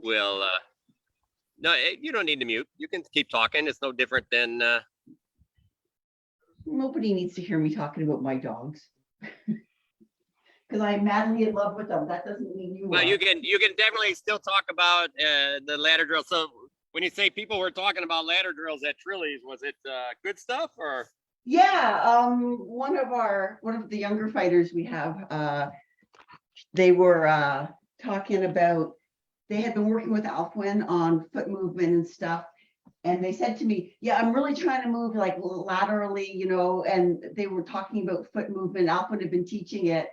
will, no, you don't need to mute. You can keep talking. It's no different than. Nobody needs to hear me talking about my dogs. Because I'm madly in love with them. That doesn't mean you Well, are. you can definitely still talk about the ladder drill. So when you say people were talking about ladder drills at Trillies, was it good stuff or? Yeah, one of the younger fighters we have, they were talking about, they had been working with Alfwin on foot movement and stuff. And they said to me, yeah, I'm really trying to move like laterally, and they were talking about foot movement. Alfwin had been teaching it.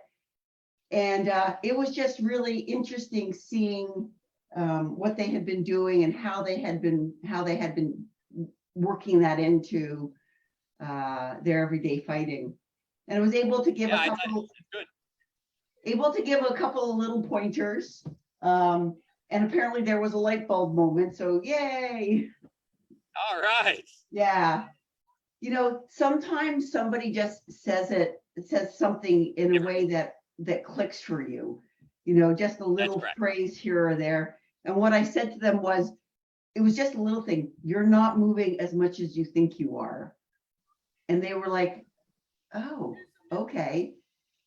And it was just really interesting seeing what they had been doing and how they had been working that into their everyday fighting. And I was able to give a couple of little pointers. And apparently there was a light bulb moment. So yay. All right. Yeah. Sometimes somebody just says something in a way that clicks for you, just a little phrase here or there. And what I said to them was, it was just a little thing. You're not moving as much as you think you are. And they were like, oh, okay.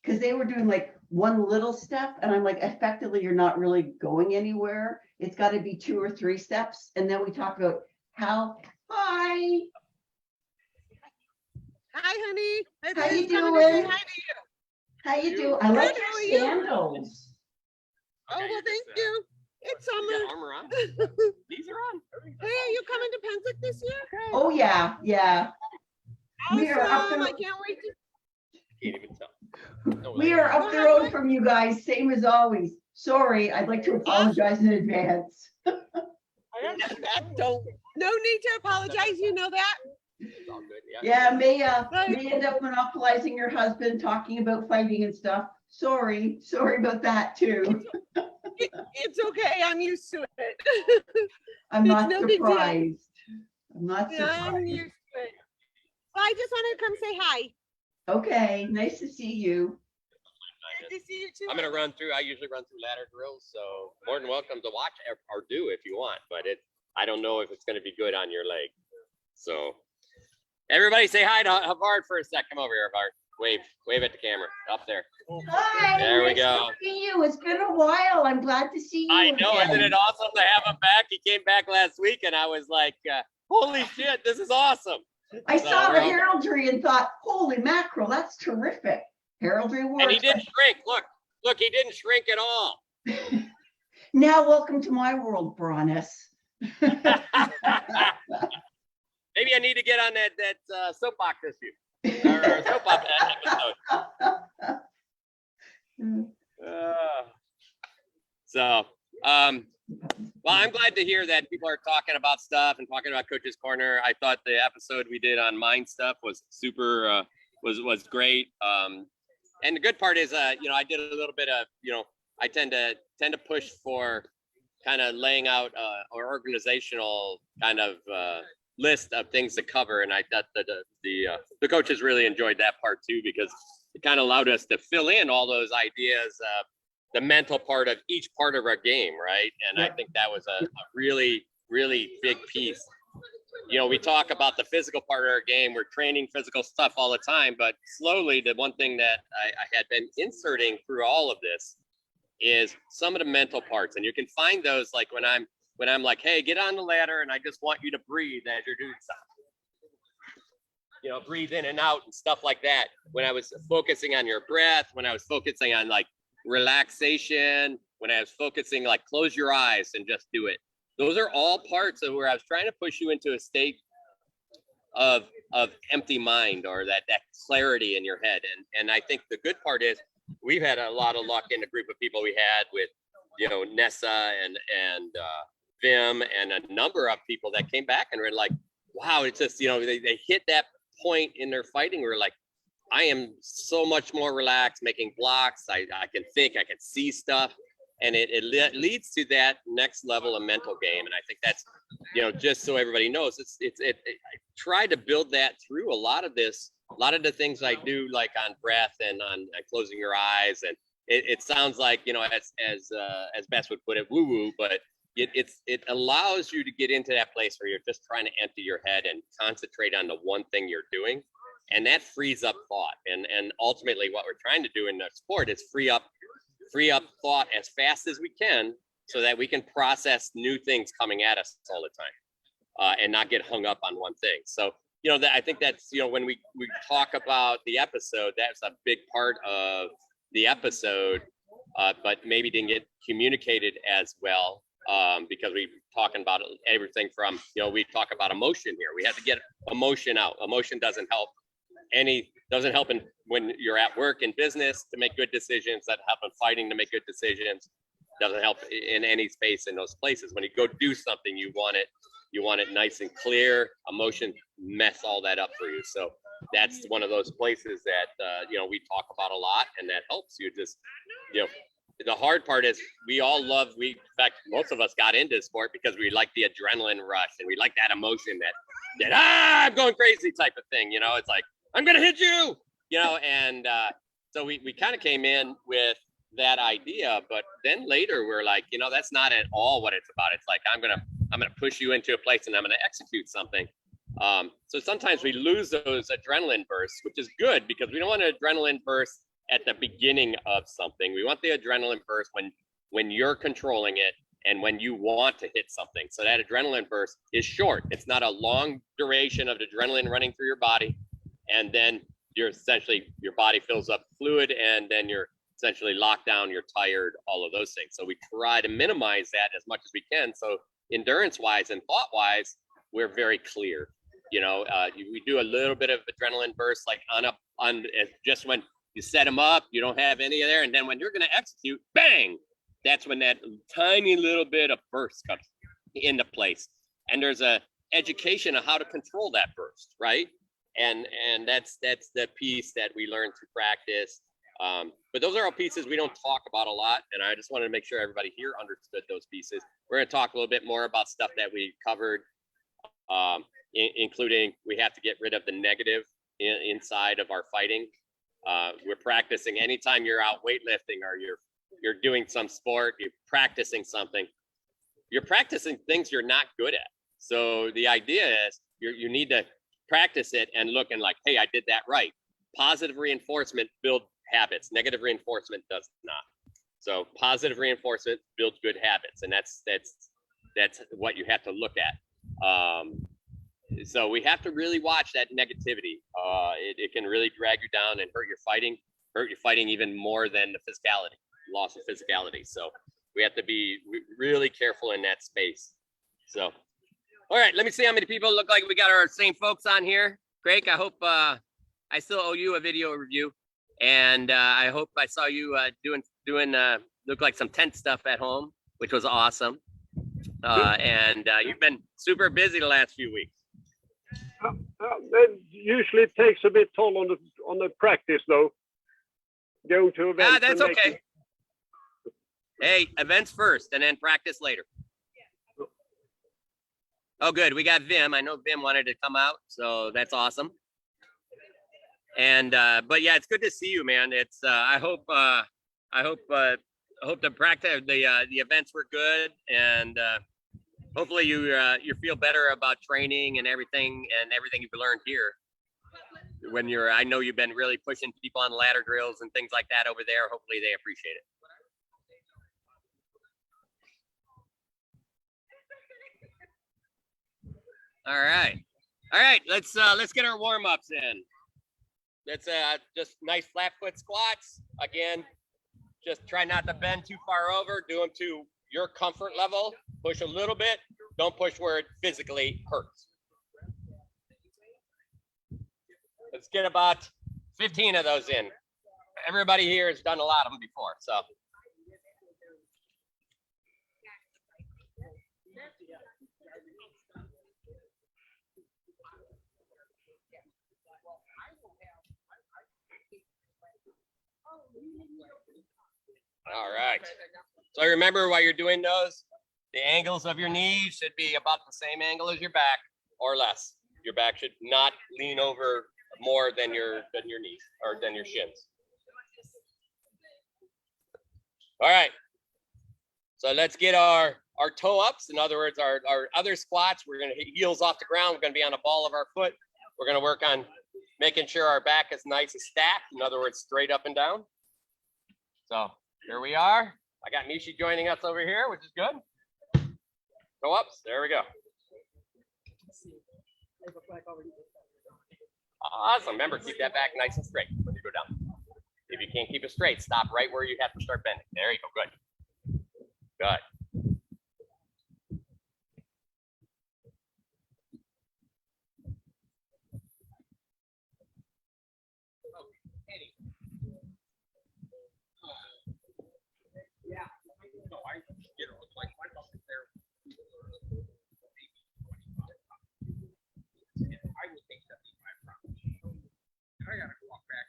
Because they were doing like one little step. And I'm like, effectively, you're not really going anywhere. It's got to be 2 or 3 steps. And then we talk about hi. Hi, honey. How you doing? How you doing? I like your sandals. Oh, well, thank you. It's summer. Armor on. These are on. Hey, are you coming to Pensick this year? Oh, yeah. Awesome. We are up there. I can't wait to. Can't even tell. No, We are up the road from you guys, same as always. Sorry, I'd like to apologize in advance. No need to apologize. You know that. It's all good. Yeah, may end up monopolizing your husband, talking about fighting and stuff. Sorry about that too. It's okay. I'm used to it. I'm not surprised. I'm not surprised. I'm used to it. Well, I just wanted to come say hi. Okay, nice to see you. Good to see you too. I'm gonna run through. I usually run through ladder drills, so more than welcome to watch or do if you want. But I don't know if it's gonna be good on your leg. So everybody, say hi to Havard for a sec. Come over here, Havard. Wave at the camera up there. Hi. There we go. To see you. It's been a while. I'm glad to see you. I know, again. isn't it awesome to have him back? He came back last week, and I was like, "Holy shit, this is awesome!" I saw the heraldry and thought, "Holy mackerel, that's terrific!" Heraldry works. And he didn't shrink. Look, he didn't shrink at all. Now, welcome to my world, Bronis. Maybe I need to get on that soapbox issue. Or soapbox episode. Well, I'm glad to hear that people are talking about stuff and talking about Coach's Corner. I thought the episode we did on mind stuff was super, was great. And the good part is, I did a little bit of, I tend to push for kind of laying out or organizational kind of list of things to cover, and I thought that the coaches really enjoyed that part too, because it kind of allowed us to fill in all those ideas, the mental part of each part of our game, right? And I think that was a really, really big piece. We talk about the physical part of our game. We're training physical stuff all the time, but slowly the one thing that I had been inserting through all of this is some of the mental parts, and you can find those like when I'm like, hey, get on the ladder, and I just want you to breathe as you're doing something. Breathe in and out and stuff like that. When I was focusing on your breath, when I was focusing on like relaxation, when I was focusing like close your eyes and just do it. Those are all parts of where I was trying to push you into a state of empty mind, or that clarity in your head. And I think the good part is we've had a lot of luck in the group of people we had with, Nessa and Vim and a number of people that came back and were like, wow, it's just, they hit that point in their fighting where like, I am so much more relaxed making blocks. I can think, I can see stuff. And it leads to that next level of mental game. And I think that's, just so everybody knows, I try to build that through a lot of the things I do, like on breath and on closing your eyes. And it sounds like, as Bess would put it, woo-woo, but it allows you to get into that place where you're just trying to empty your head and concentrate on the one thing you're doing, and that frees up thought. And ultimately, what we're trying to do in the sport is free up thought as fast as we can, so that we can process new things coming at us all the time, and not get hung up on one thing. So, I think that's, when we talk about the episode, that's a big part of the episode, but maybe didn't get communicated as well, because we talking about everything from, we talk about emotion here. We have to get emotion out. Emotion doesn't help when you're at work in business to make good decisions, doesn't help in fighting to make good decisions, doesn't help in any space in those places. When you go do something, you want it nice and clear. Emotion mess all that up for you. So that's one of those places that, we talk about a lot, and that helps you just, the hard part is in fact, most of us got into sport because we like the adrenaline rush, and we like that emotion that I'm going crazy type of thing. It's like, I'm going to hit you, and so we kind of came in with that idea, but then later we're like, that's not at all what it's about. It's like, I'm going to push you into a place and I'm going to execute something. So sometimes we lose those adrenaline bursts, which is good, because we don't want an adrenaline burst at the beginning of something. We want the adrenaline burst when you're controlling it and when you want to hit something. So that adrenaline burst is short. It's not a long duration of adrenaline running through your body. And then your body fills up fluid, and then you're essentially locked down, you're tired, all of those things. So we try to minimize that as much as we can. So endurance wise and thought wise, we're very clear. We do a little bit of adrenaline burst, like on just when you set them up, you don't have any of there. And then when you're going to execute, bang, that's when that tiny little bit of burst comes into place. And there's a education of how to control that burst, right? And that's the piece that we learn through practice. But those are all pieces we don't talk about a lot. And I just wanted to make sure everybody here understood those pieces. We're going to talk a little bit more about stuff that we covered, including we have to get rid of the negative inside of our fighting. We're practicing anytime you're out weightlifting or you're doing some sport, you're practicing something, you're practicing things you're not good at. So the idea is you need to practice it and look and like, hey, I did that right. Positive reinforcement builds habits. Negative reinforcement does not. So positive reinforcement builds good habits, and that's what you have to look at. So we have to really watch that negativity. It can really drag you down and hurt your fighting even more than the physicality, loss of physicality. So we have to be really careful in that space. So, all right, let me see how many people look like we got our same folks on here. Craig, I hope I still owe you a video review, and I hope I saw you doing look like some tent stuff at home, which was awesome. And you've been super busy the last few weeks. It usually takes a bit toll on the practice, though. Going to events. That's okay. Hey, events first, and then practice later. Oh, good. We got Vim. I know Vim wanted to come out, so that's awesome. And but yeah, it's good to see you, man. It's I hope the practice, the events were good, and hopefully you feel better about training and everything you've learned here. I know you've been really pushing people on ladder drills and things like that over there. Hopefully they appreciate it. All right. Let's get our warm-ups in. Let's just nice flat foot squats. Again, just try not to bend too far over. Do them to your comfort level. Push a little bit. Don't push where it physically hurts. Let's get about 15 of those in. Everybody here has done a lot of them before, so. All right. So remember, while you're doing those, the angles of your knees should be about the same angle as your back or less. Your back should not lean over more than your knees or than your shins. All right. So let's get our our toe ups. In other words, our other squats, we're going to hit heels off the ground. We're going to be on the ball of our foot. We're going to work on making sure our back is nice and stacked. In other words, straight up and down. So here we are. I got Nishi joining us over here, which is good. Toe ups. There we go. Awesome. Remember, keep that back nice and straight when you go down. If you can't keep it straight, stop right where you have to start bending. There you go. Good. Good.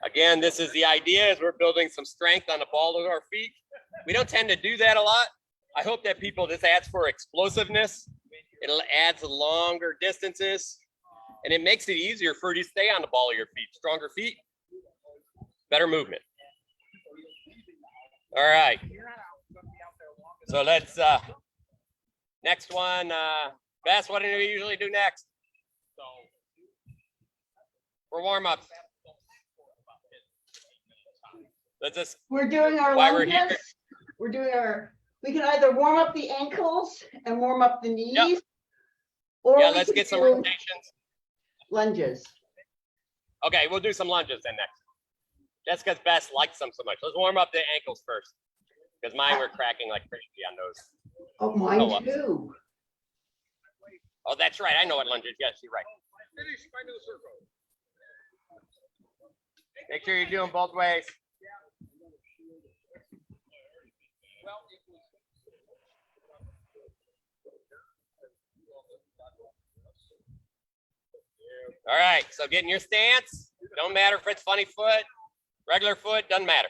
Again, this is the idea is we're building some strength on the ball of our feet. We don't tend to do that a lot. I hope that this adds for explosiveness. It adds longer distances, and it makes it easier for you to stay on the ball of your feet. Stronger feet, better movement. All right. So let's, next one, Bess, what do we usually do next? For warm-ups. Let's just. We're doing our lunges. We're doing we can either warm up the ankles and warm up the knees. Yep. Or yeah, let's get some rotations. Lunges. Okay, we'll do some lunges then next. That's because Bess likes them so much. Let's warm up the ankles first. Because mine were cracking like crazy on those. Oh, mine too. Oh, that's right. I know what lunges. Yes, you're right. Finish my new circle. Make sure you're doing both ways. All right, so getting your stance. Don't matter if it's funny foot, regular foot, doesn't matter.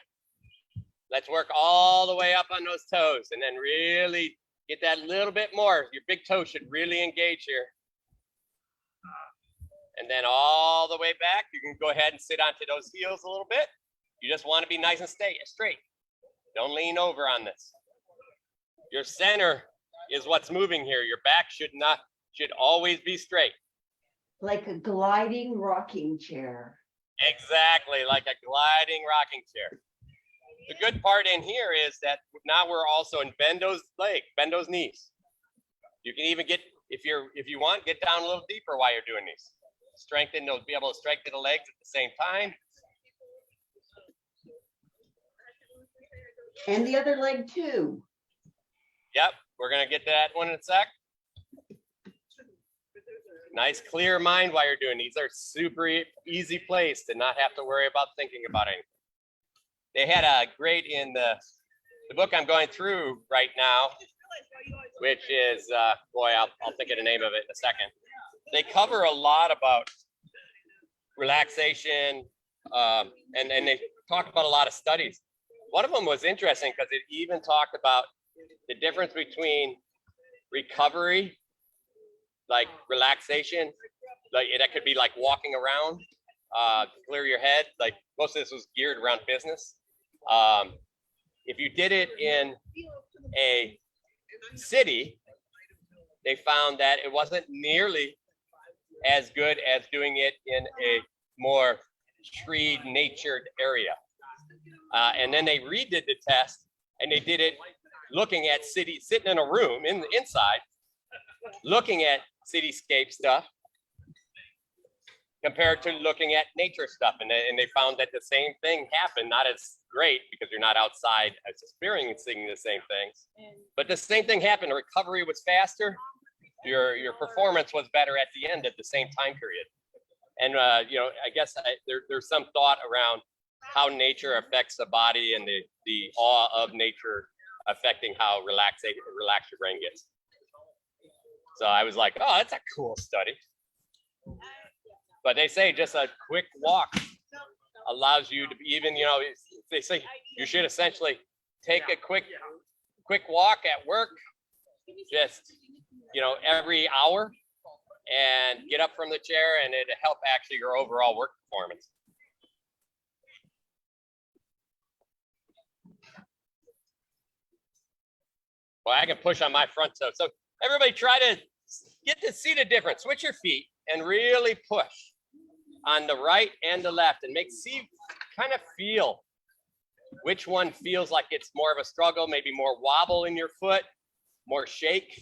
Let's work all the way up on those toes and then really get that little bit more. Your big toe should really engage here. And then all the way back, you can go ahead and sit onto those heels a little bit. You just want to be nice and straight. Don't lean over on this. Your center is what's moving here. Your back should always be straight. Like a gliding rocking chair. Exactly, like a gliding rocking chair. The good part in here is that now we're also in bend those legs, bend those knees. You can even get, if you want, get down a little deeper while you're doing these. Strengthen those, be able to strengthen the legs at the same time. And the other leg too. Yep, we're gonna get to that one in a sec. Nice clear mind while you're doing these. Are super easy place to not have to worry about thinking about anything. They had a great in the book I'm going through right now, which is boy, I'll think of the name of it in a second. They cover a lot about relaxation, and they talk about a lot of studies. One of them was interesting because it even talked about the difference between recovery, like relaxation, like that could be like walking around, clear your head. Like most of this was geared around business. If you did it in a city, they found that it wasn't nearly as good as doing it in a more treed, natured area. And then they redid the test, and they did it looking at sitting in a room inside, looking at cityscape stuff compared to looking at nature stuff. And they found that the same thing happened, not as great because you're not outside as experiencing the same things, but the same thing happened. The recovery was faster. Your performance was better at the end at the same time period. And you know, I guess there's some thought around how nature affects the body and the awe of nature affecting how relaxed your brain gets. So I was like, oh, that's a cool study. But they say just a quick walk allows you to even, you know, they say you should essentially take a quick walk at work, just, you know, every hour, and get up from the chair, and it'll help actually your overall work performance. Well, I can push on my front toe. So everybody try to get to see the difference. Switch your feet and really push on the right and the left and kind of feel which one feels like it's more of a struggle, maybe more wobble in your foot, more shake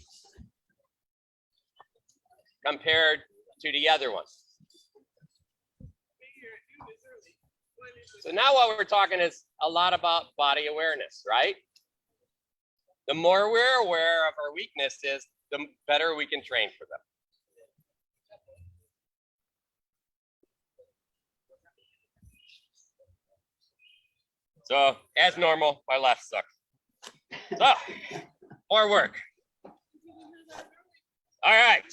compared to the other one. So now what we're talking is a lot about body awareness, right? The more we're aware of our weaknesses, the better we can train for them. So as normal, my left sucks. So more work. All right.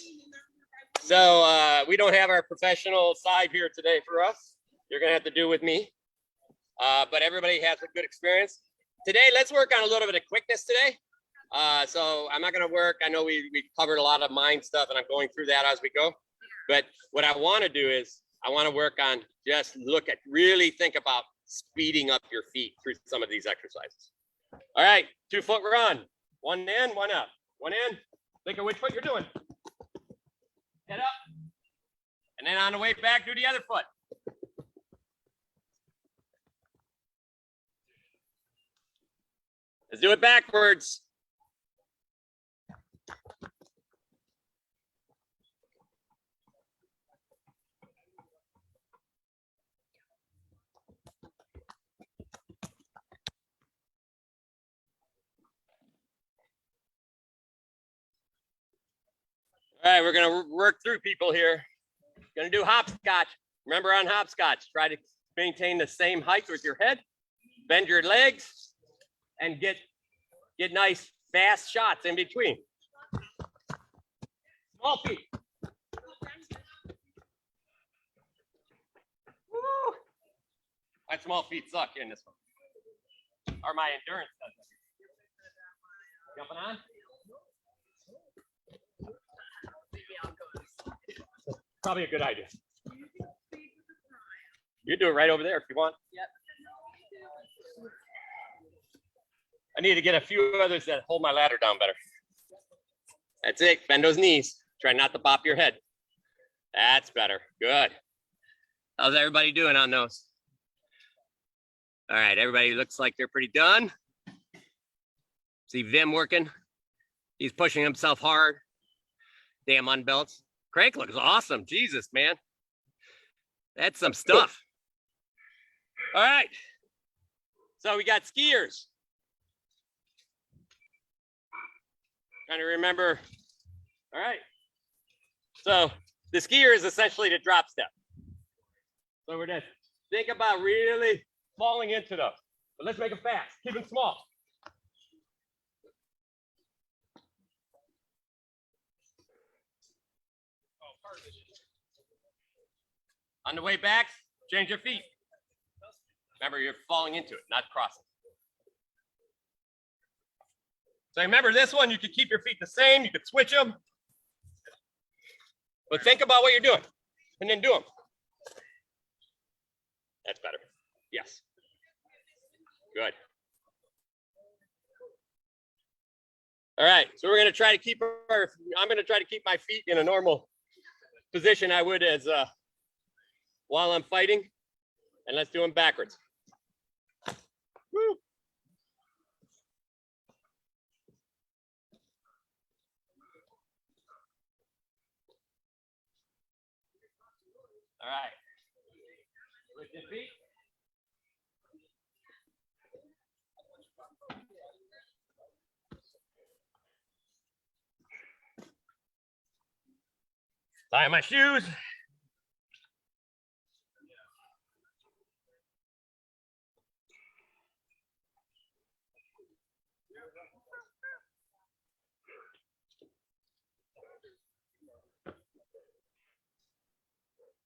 So we don't have our professional side here today for us. You're gonna have to do with me. But everybody has a good experience. Today, let's work on a little bit of quickness today. So I'm not gonna work, I know we covered a lot of mind stuff and I'm going through that as we go. But what I wanna do is, I wanna work on really think about speeding up your feet through some of these exercises. All right, 2 foot run. One in, one out. One in, think of which foot you're doing. Head up. And then on the way back, do the other foot. Let's do it backwards. All right, we're gonna work through people here. Gonna do hopscotch. Remember on hopscotch, try to maintain the same height with your head, bend your legs, and get nice fast shots in between. Small feet. Woo. My small feet suck in this one. Or my endurance doesn't. Jumping on? Probably a good idea. You do it right over there if you want. Yep. I need to get a few others that hold my ladder down better. That's it. Bend those knees. Try not to bop your head. That's better. Good. How's everybody doing on those? All right, everybody looks like they're pretty done. See Vim working. He's pushing himself hard. Damn unbelts. Crank looks awesome. Jesus, man. That's some stuff. All right. So we got skiers. Trying to remember. All right. So the skier is essentially the drop step. So we're just think about really falling into those. But let's make them fast. Keep them small. On the way back, change your feet. Remember, you're falling into it, not crossing. So remember this one, you could keep your feet the same, you could switch them. But think about what you're doing and then do them. That's better. Yes. Good. All right, so we're gonna try to keep I'm gonna try to keep my feet in a normal position I would as while I'm fighting, and let's do them backwards. Woo. All right. Lift your feet. Tie my shoes.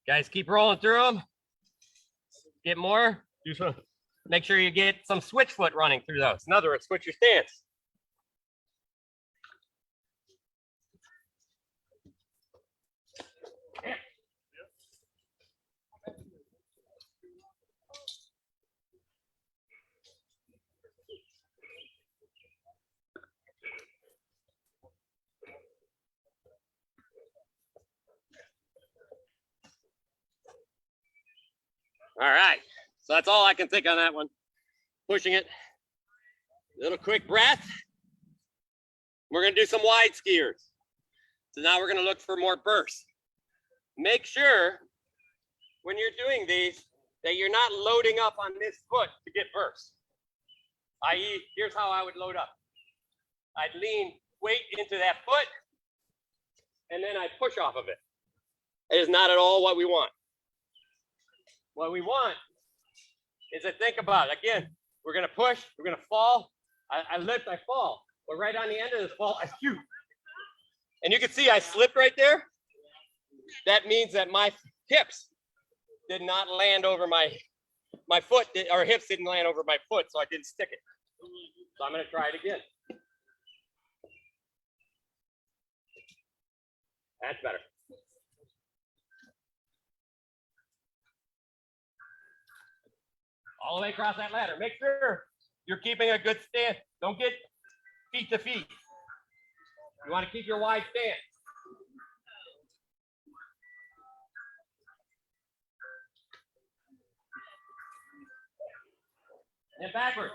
Guys, keep rolling through them. Get more. Do some. Make sure you get some switch foot running through those. In other words, switch your stance. All right. So that's all I can think on that one. Pushing it. Little quick breath. We're going to do some wide skiers. So now we're going to look for more bursts. Make sure when you're doing these that you're not loading up on this foot to get bursts. I.e., here's how I would load up. I'd lean weight into that foot, and then I'd push off of it. It is not at all what we want. What we want is to think about, again, we're going to push, we're going to fall. I lift, I fall. But right on the end of this fall, I shoot. And you can see I slipped right there. That means that my hips did not land over my foot, or hips didn't land over my foot, so I didn't stick it. So I'm going to try it again. That's better. All the way across that ladder. Make sure you're keeping a good stance. Don't get feet to feet. You want to keep your wide stance. And backward.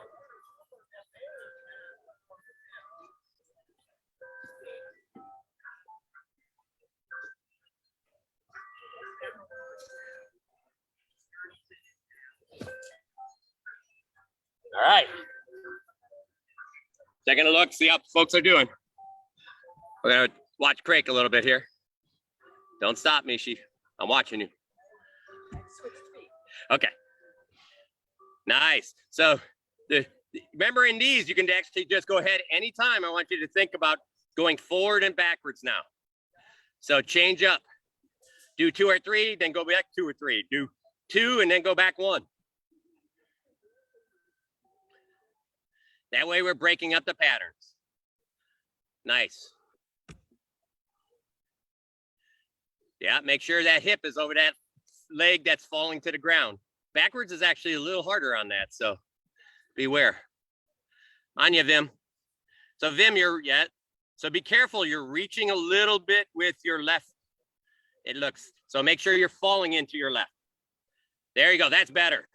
All right. Taking a look, see how folks are doing. We're gonna watch Craig a little bit here. Don't stop me, I'm watching you. Okay. Nice. So remember in these, you can actually just go ahead anytime. I want you to think about going forward and backwards now. So change up. Do 2 or 3, then go back 2 or 3. Do 2 and then go back 1. That way we're breaking up the patterns. Nice. Yeah, make sure that hip is over that leg that's falling to the ground. Backwards is actually a little harder on that, so beware. On you, Vim. So Vim, so be careful, you're reaching a little bit with your left. It looks, so make sure you're falling into your left. There you go, that's better.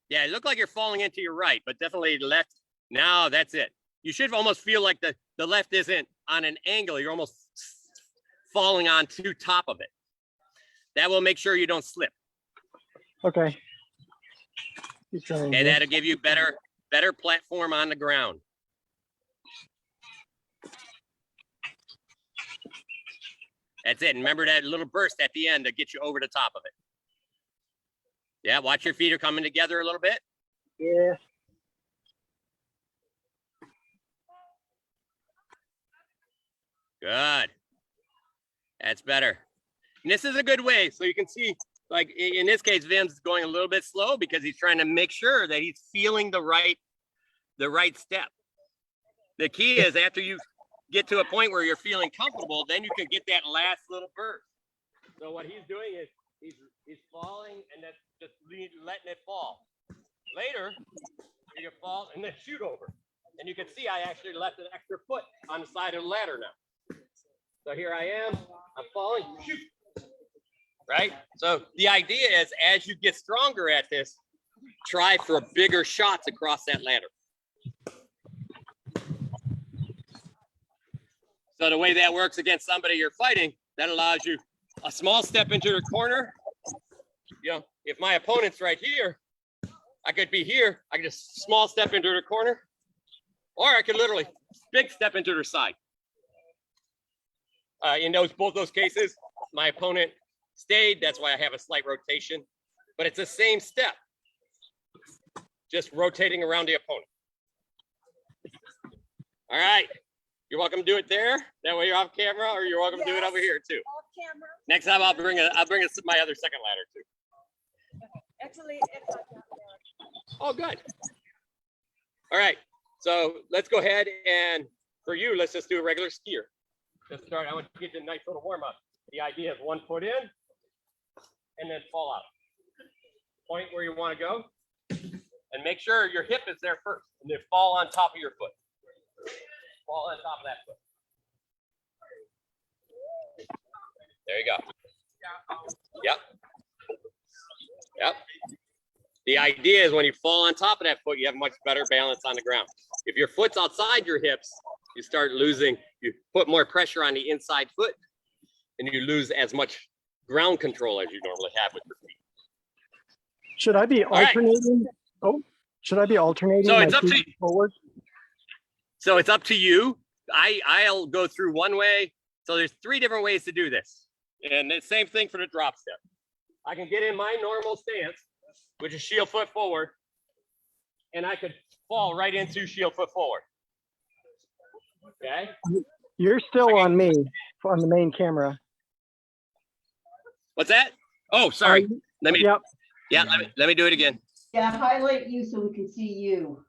Yeah, it looked like you're falling into your right, but definitely left. Now that's it. You should almost feel like the left isn't on an angle. You're almost falling onto top of it. That will make sure you don't slip. Okay. Okay, that'll give you better platform on the ground. That's it. And remember that little burst at the end to get you over the top of it. Yeah, watch your feet are coming together a little bit. Yeah. Good. That's better. And this is a good way. So you can see, like in this case, Vim's going a little bit slow because he's trying to make sure that he's feeling the right step. The key is after you get to a point where you're feeling comfortable, then you can get that last little burst. So what he's doing is he's falling and then just letting it fall. Later, you fall and then shoot over. And you can see I actually left an extra foot on the side of the ladder now. So here I am, I'm falling, shoot. Right? So the idea is as you get stronger at this, try for bigger shots across that ladder. So the way that works against somebody you're fighting, that allows you a small step into the corner. You know, if my opponent's right here, I could be here. I could just small step into the corner, or I could literally big step into their side. In both those cases, my opponent stayed. That's why I have a slight rotation, but it's the same step, just rotating around the opponent. All right. You're welcome to do it there. That way you're off camera, or you're welcome to do it over here too. Off camera. Next time I'll bring my other second ladder too. Actually, it's like that. Oh, good. All right. So let's go ahead and for you, let's just do a regular skier. Just start. I want to get you a nice little warm up. The idea is 1 foot in and then fall out. Point where you want to go and make sure your hip is there first and then fall on top of your foot. Fall on top of that foot. There you go. Yep. Yep. The idea is when you fall on top of that foot, you have much better balance on the ground. If your foot's outside your hips, you start losing, you put more pressure on the inside foot and you lose as much ground control as you normally have with your feet. Should I be alternating? Oh, should I be alternating? So it's up to you. Forward? So it's up to you. I'll go through one way. So there's 3 different ways to do this. And the same thing for the drop step. I can get in my normal stance, which is shield foot forward, and I could fall right into shield foot forward. Okay. You're still on me, on the main camera. What's that? Oh, sorry. Let me. Yep. Yeah. Let me do it again. Yeah, highlight you so we can see you.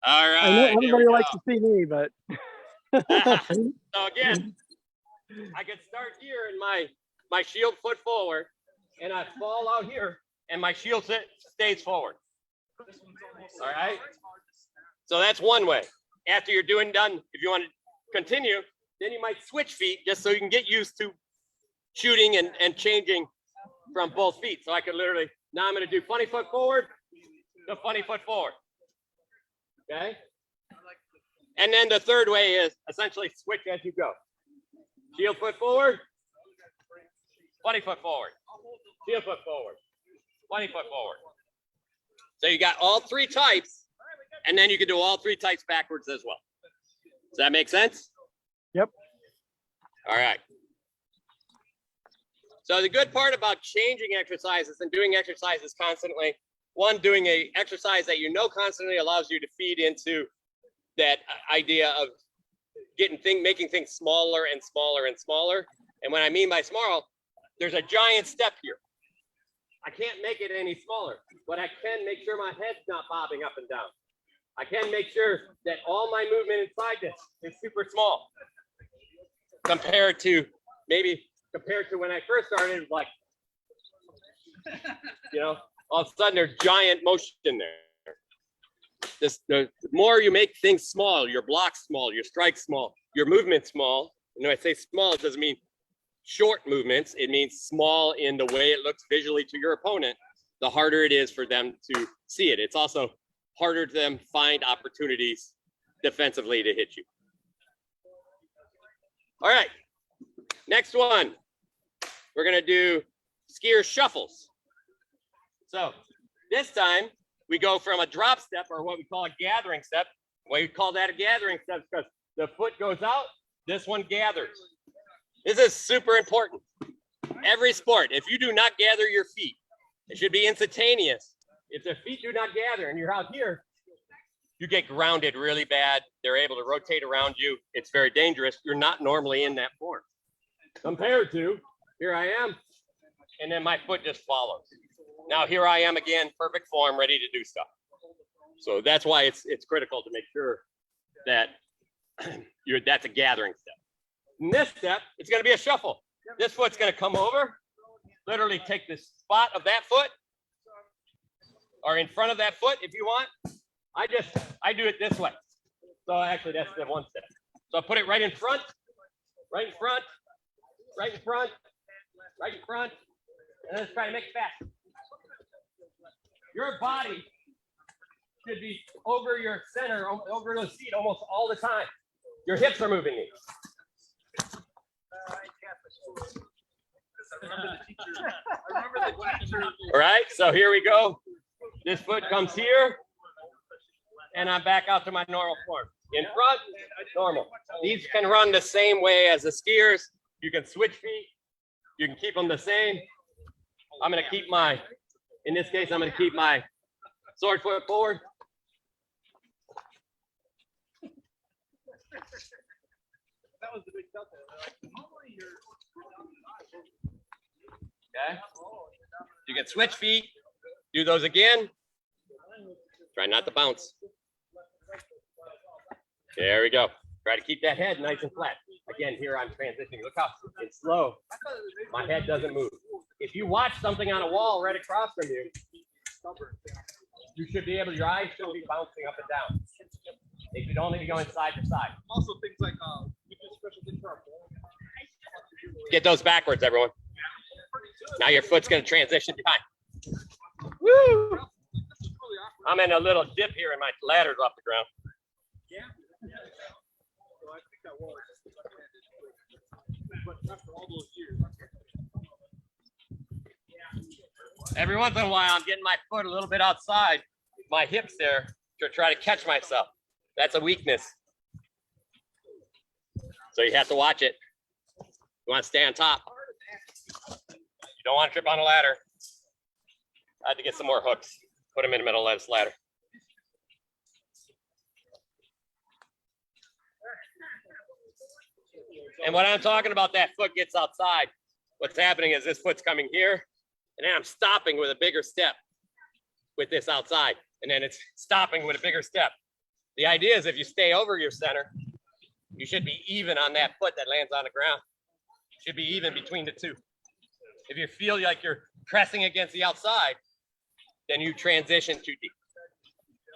All right. I know everybody likes to see me, but. So again, I could start here in my shield foot forward, and I fall out here, and my shield stays forward. All right. So that's one way. After you're done, if you want to continue, then you might switch feet just so you can get used to shooting and changing from both feet. So I could literally, now I'm going to do funny foot forward to funny foot forward. Okay. And then the third way is essentially switch as you go. Shield foot forward, funny foot forward, shield foot forward, funny foot forward. So you got all 3 types, and then you can do all 3 types backwards as well. Does that make sense? Yep. All right. So the good part about changing exercises and doing exercises constantly, one, doing a exercise that you know constantly allows you to feed into that idea of making things smaller and smaller and smaller. And when I mean by small, there's a giant step here. I can't make it any smaller, but I can make sure my head's not bobbing up and down. I can make sure that all my movement inside this is super small compared to when I first started, it was like, all of a sudden there's giant motion there. The more you make things small, your blocks small, your strikes small, your movement small. When I say small, it doesn't mean short movements. It means small in the way it looks visually to your opponent. The harder it is for them to see it. It's also harder to them find opportunities defensively to hit you. All right, next one. We're gonna do skier shuffles. So this time we go from a drop step, or what we call a gathering step. Why we call that a gathering step is because the foot goes out, this one gathers. This is super important. Every sport, if you do not gather your feet, it should be instantaneous. If the feet do not gather and you're out here, you get grounded really bad. They're able to rotate around you. It's very dangerous. You're not normally in that form. Compared to, here I am, and then my foot just follows. Now here I am again, perfect form, ready to do stuff. So that's why it's critical to make sure that that's a gathering step. In this step, it's going to be a shuffle. This foot's going to come over, literally take the spot of that foot, or in front of that foot if you want. I do it this way. So actually that's the one step. So I put it right in front, right in front, right in front, right in front, and let's try to make it fast. Your body should be over your center, over the seat almost all the time. Your hips are moving it. All right, so here we go. This foot comes here, and I'm back out to my normal form. In front, normal. These can run the same way as the skiers. You can switch feet. You can keep them the same. I'm going to keep in this case, I'm going to keep my sword foot forward. Okay. You can switch feet. Do those again. Try not to bounce. There we go. Try to keep that head nice and flat. Again, here I'm transitioning. Look how it's slow. My head doesn't move. If you watch something on a wall right across from you, you should be able, your eyes should be bouncing up and down. They should only be going side to side. Also things like we do special things for our ball. Get those backwards, everyone. Now your foot's going to transition behind. Woo! I'm in a little dip here and my ladder's off the ground. Every once in a while, I'm getting my foot a little bit outside my hips there to try to catch myself. That's a weakness. So you have to watch it. You want to stay on top. You don't want to trip on a ladder. I had to get some more hooks. Put them in the middle of this ladder. And when I'm talking about that foot gets outside, what's happening is this foot's coming here, and then I'm stopping with a bigger step with this outside, and then it's stopping with a bigger step. The idea is if you stay over your center, you should be even on that foot that lands on the ground. You should be even between the two. If you feel like you're pressing against the outside, then you transition too deep.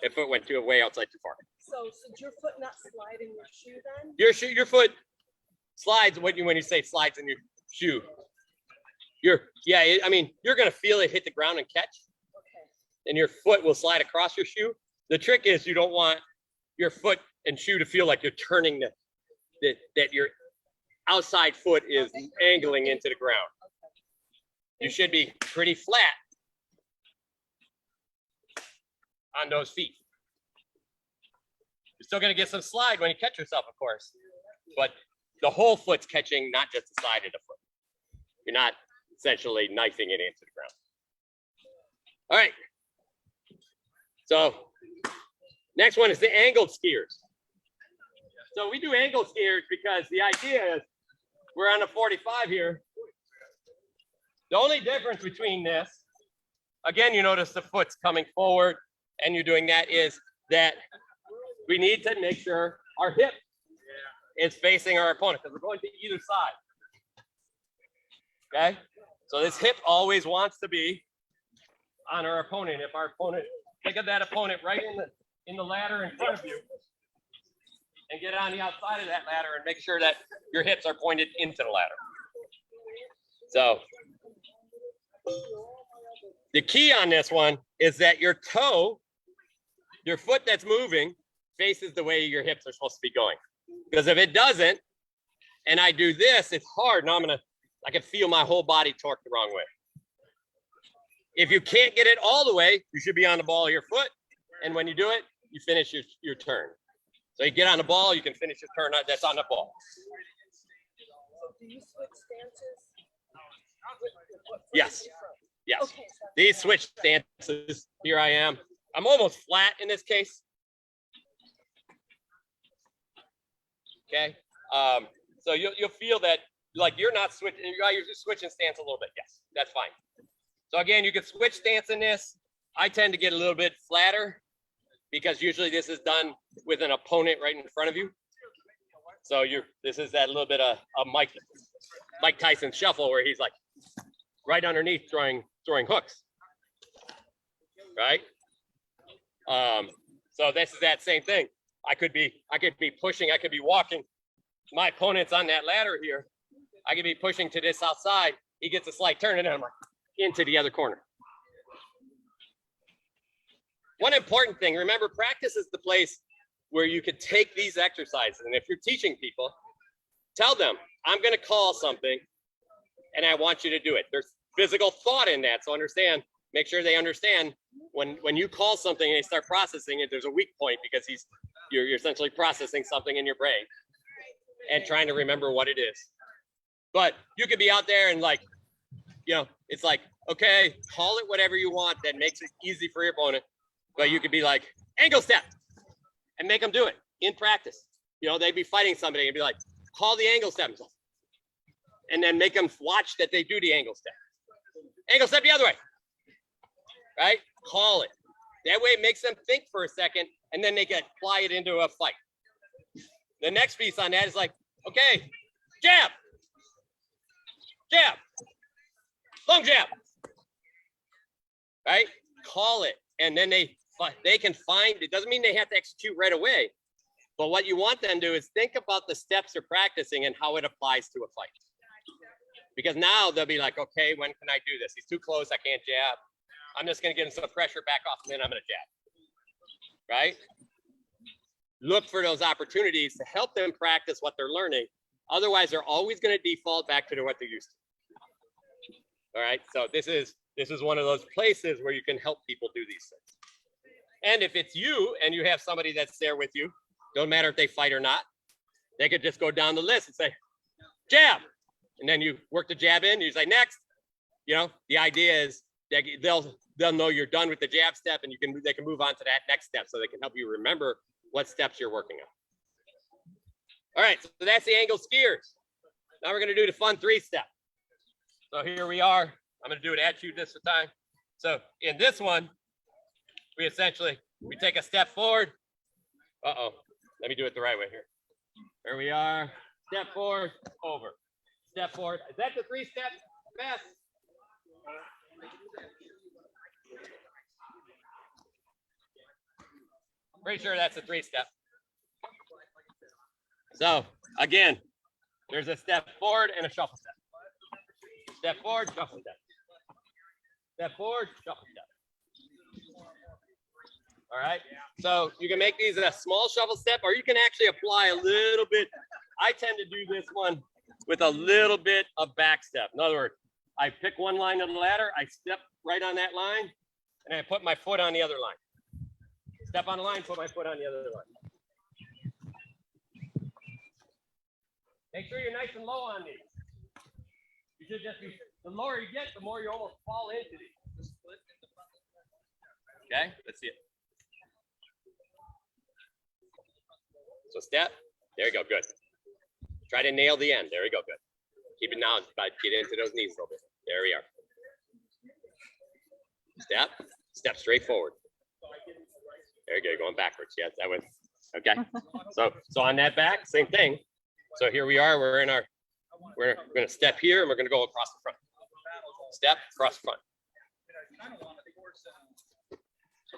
If foot went too way outside too far. So should your foot not slide in your shoe then? Your foot slides when you say slides in your shoe. I mean, you're gonna feel it hit the ground and catch. Okay. And your foot will slide across your shoe. The trick is you don't want your foot and shoe to feel like you're turning that your outside foot is angling into the ground. You should be pretty flat on those feet. You're still gonna get some slide when you catch yourself, of course, but the whole foot's catching, not just the side of the foot. You're not essentially knifing it into the ground. All right. So next one is the angled skiers. So we do angled skiers because the idea is we're on a 45 here. The only difference between this, again, you notice the foot's coming forward and you're doing that, is that we need to make sure our hip is facing our opponent because we're going to either side. Okay, so this hip always wants to be on our opponent. If our opponent, think of that opponent right in the ladder in front of you, and get on the outside of that ladder and make sure that your hips are pointed into the ladder. So the key on this one is that your toe, your foot that's moving, faces the way your hips are supposed to be going. Because if it doesn't, and I do this, it's hard. Now I can feel my whole body torque the wrong way. If you can't get it all the way, you should be on the ball of your foot. And when you do it, you finish your turn. So you get on the ball, you can finish your turn that's on the ball. Do you switch stances? Yes. Yes. Okay, so These switch stances, here I am. I'm almost flat in this case. Okay. So you'll feel that like you're not switching, you're just switching stance a little bit. Yes, that's fine. So again, you can switch stance in this. I tend to get a little bit flatter because usually this is done with an opponent right in front of you. So this is that little bit of Mike Tyson shuffle where he's like right underneath throwing hooks. Right? So this is that same thing. I could be pushing, I could be walking. My opponent's on that ladder here. I could be pushing to this outside. He gets a slight turn and then I'm like into the other corner. One important thing, remember, practice is the place where you could take these exercises. And if you're teaching people, tell them, I'm going to call something and I want you to do it. There's physical thought in that. So make sure they understand when you call something and they start processing it, there's a weak point because you're essentially processing something in your brain and trying to remember what it is. But you could be out there and like, it's like, okay, call it whatever you want that makes it easy for your opponent. But you could be like, angle step, and make them do it in practice. They'd be fighting somebody and be like, call the angle step. And then make them watch that they do the angle step. Angle step the other way, right? Call it. That way it makes them think for a second, and then they can apply it into a fight. The next piece on that is like, okay, jab, jab, long jab, right? Call it. And then they can find, it doesn't mean they have to execute right away, but what you want them to do is think about the steps they're practicing and how it applies to a fight. Because now they'll be like, okay, when can I do this? He's too close, I can't jab. I'm just gonna give him some pressure, back off, and then I'm gonna jab, right? Look for those opportunities to help them practice what they're learning. Otherwise, they're always gonna default back to what they're used to. All right, so this is one of those places where you can help people do these things. And if it's you and you have somebody that's there with you, don't matter if they fight or not, they could just go down the list and say, jab. And then you work the jab in, you say next. You know, the idea is that they'll know you're done with the jab step, and they can move on to that next step, so they can help you remember what steps you're working on. All right, so that's the angle skiers. Now we're gonna do the fun 3-step. So here we are. I'm gonna do it at you this time. So in this one, we take a step forward. Uh-oh, let me do it the right way here. There we are, step forward, over. Step forward. Is that the 3-step? Best. Pretty sure that's a 3-step. So again, there's a step forward and a shuffle step. Step forward, shuffle step. Step forward, shuffle step. All right. So you can make these a small shuffle step, or you can actually apply a little bit. I tend to do this one with a little bit of back step. In other words, I pick one line of the ladder, I step right on that line, and I put my foot on the other line. Step on the line, put my foot on the other line. Make sure you're nice and low on these. You should just be, the lower you get, the more you almost fall into these. Okay, let's see it. So step, there you go, good. Try to nail the end, there we go, good. Keep it now, get into those knees a little bit. There we are. Step, step straight forward. There you go, going backwards. Yes, that went, okay. So on that back, same thing. So here we are, we're gonna step here, and we're gonna go across the front. Step, across the front.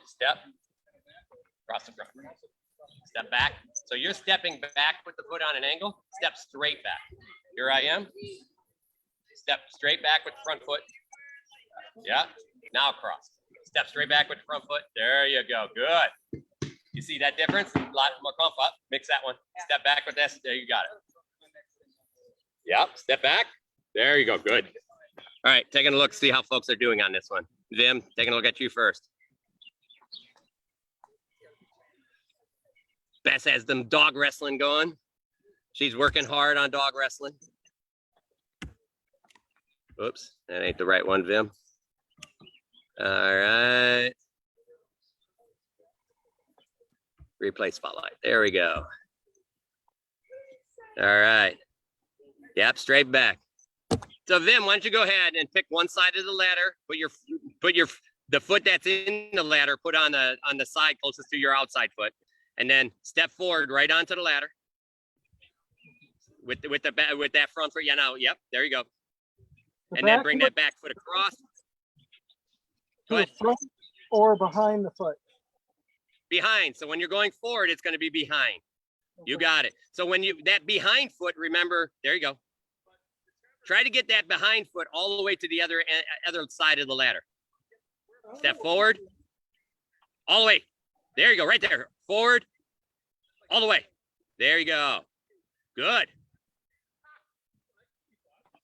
Step, across the front. Step back. So you're stepping back with the foot on an angle, step straight back. Here I am. Step straight back with the front foot. Yeah, now cross. Step straight back with the front foot. There you go, good. You see that difference? A lot more comfort. Mix that one. Step back with this, there you got it. Yep, step back. There you go, good. All right, taking a look, see how folks are doing on this one. Vim, taking a look at you first. Bess has them dog wrestling going. She's working hard on dog wrestling. Oops, that ain't the right one, Vim. All right. Replay spotlight. There we go. All right. Yep, straight back. So Vim, why don't you go ahead and pick one side of the ladder, put the foot that's in the ladder, put on the side closest to your outside foot, and then step forward right onto the ladder with that front foot. Yeah, now, yep, there you go. And then bring that back foot across. Go ahead. Front or behind the foot? Behind. So when you're going forward, it's going to be behind. You got it. So when that behind foot, remember, there you go. Try to get that behind foot all the way to the other side of the ladder. Step forward. All the way. There you go, right there. Forward. All the way. There you go. Good.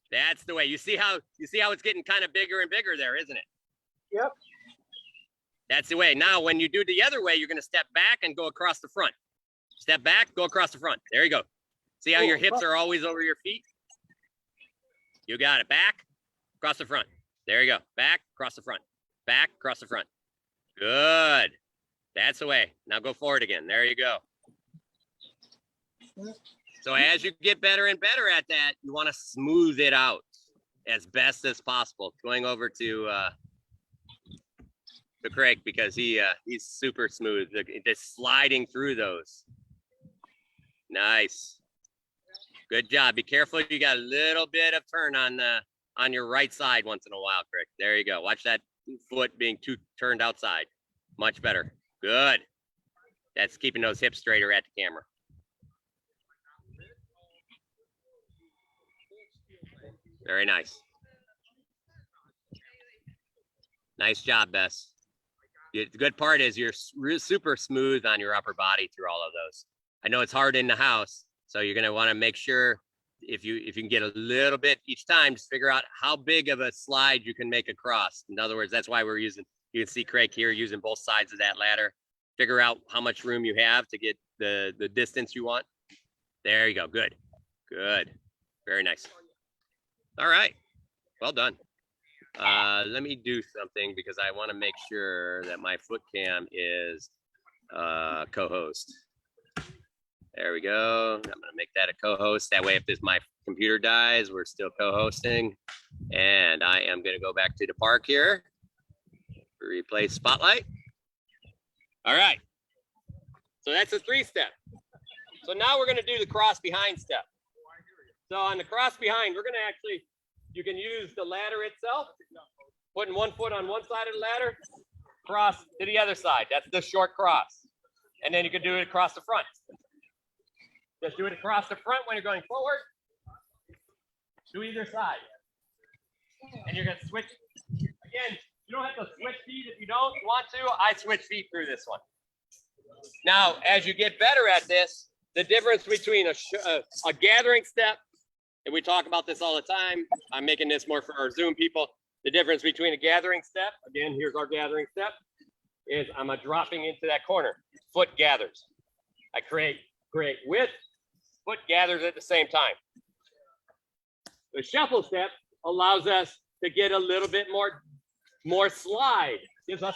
That's the way. You see how it's getting kind of bigger and bigger there, isn't it? Yep. That's the way. Now, when you do the other way, you're going to step back and go across the front. Step back, go across the front. There you go. See how your hips are always over your feet? You got it. Back, across the front. There you go. Back, across the front. Back, across the front. Good. That's the way. Now go forward again. There you go. So as you get better and better at that, you want to smooth it out as best as possible. Going over to Craig, because he's super smooth. Just sliding through those. Nice. Good job. Be careful. You got a little bit of turn on your right side once in a while, Craig. There you go. Watch that foot being too turned outside. Much better. Good. That's keeping those hips straighter at the camera. Very nice. Nice job, Bess. The good part is you're super smooth on your upper body through all of those. I know it's hard in the house, so you're gonna wanna make sure if you can get a little bit each time, just figure out how big of a slide you can make across. In other words, that's why we're using, you can see Craig here using both sides of that ladder. Figure out how much room you have to get the distance you want. There you go, good, good, very nice. All right, well done. Let me do something because I wanna make sure that my foot cam is co-host. There we go. I'm gonna make that a co-host. That way, if my computer dies, we're still co-hosting. And I am gonna go back to the park here. Replace spotlight. All right. So that's a 3-step. So now we're gonna do the cross behind step. So on the cross behind, we're gonna actually, you can use the ladder itself, putting one foot on one side of the ladder, cross to the other side. That's the short cross. And then you can do it across the front. Just do it across the front when you're going forward. To either side. And you're going to switch. Again, you don't have to switch feet if you don't want to. I switch feet through this one. Now, as you get better at this, the difference between a gathering step, and we talk about this all the time. I'm making this more for our Zoom people. The difference between a gathering step, again, here's our gathering step, is I'm dropping into that corner. Foot gathers. I create width. Foot gathers at the same time. The shuffle step allows us to get a little bit more slide. Gives us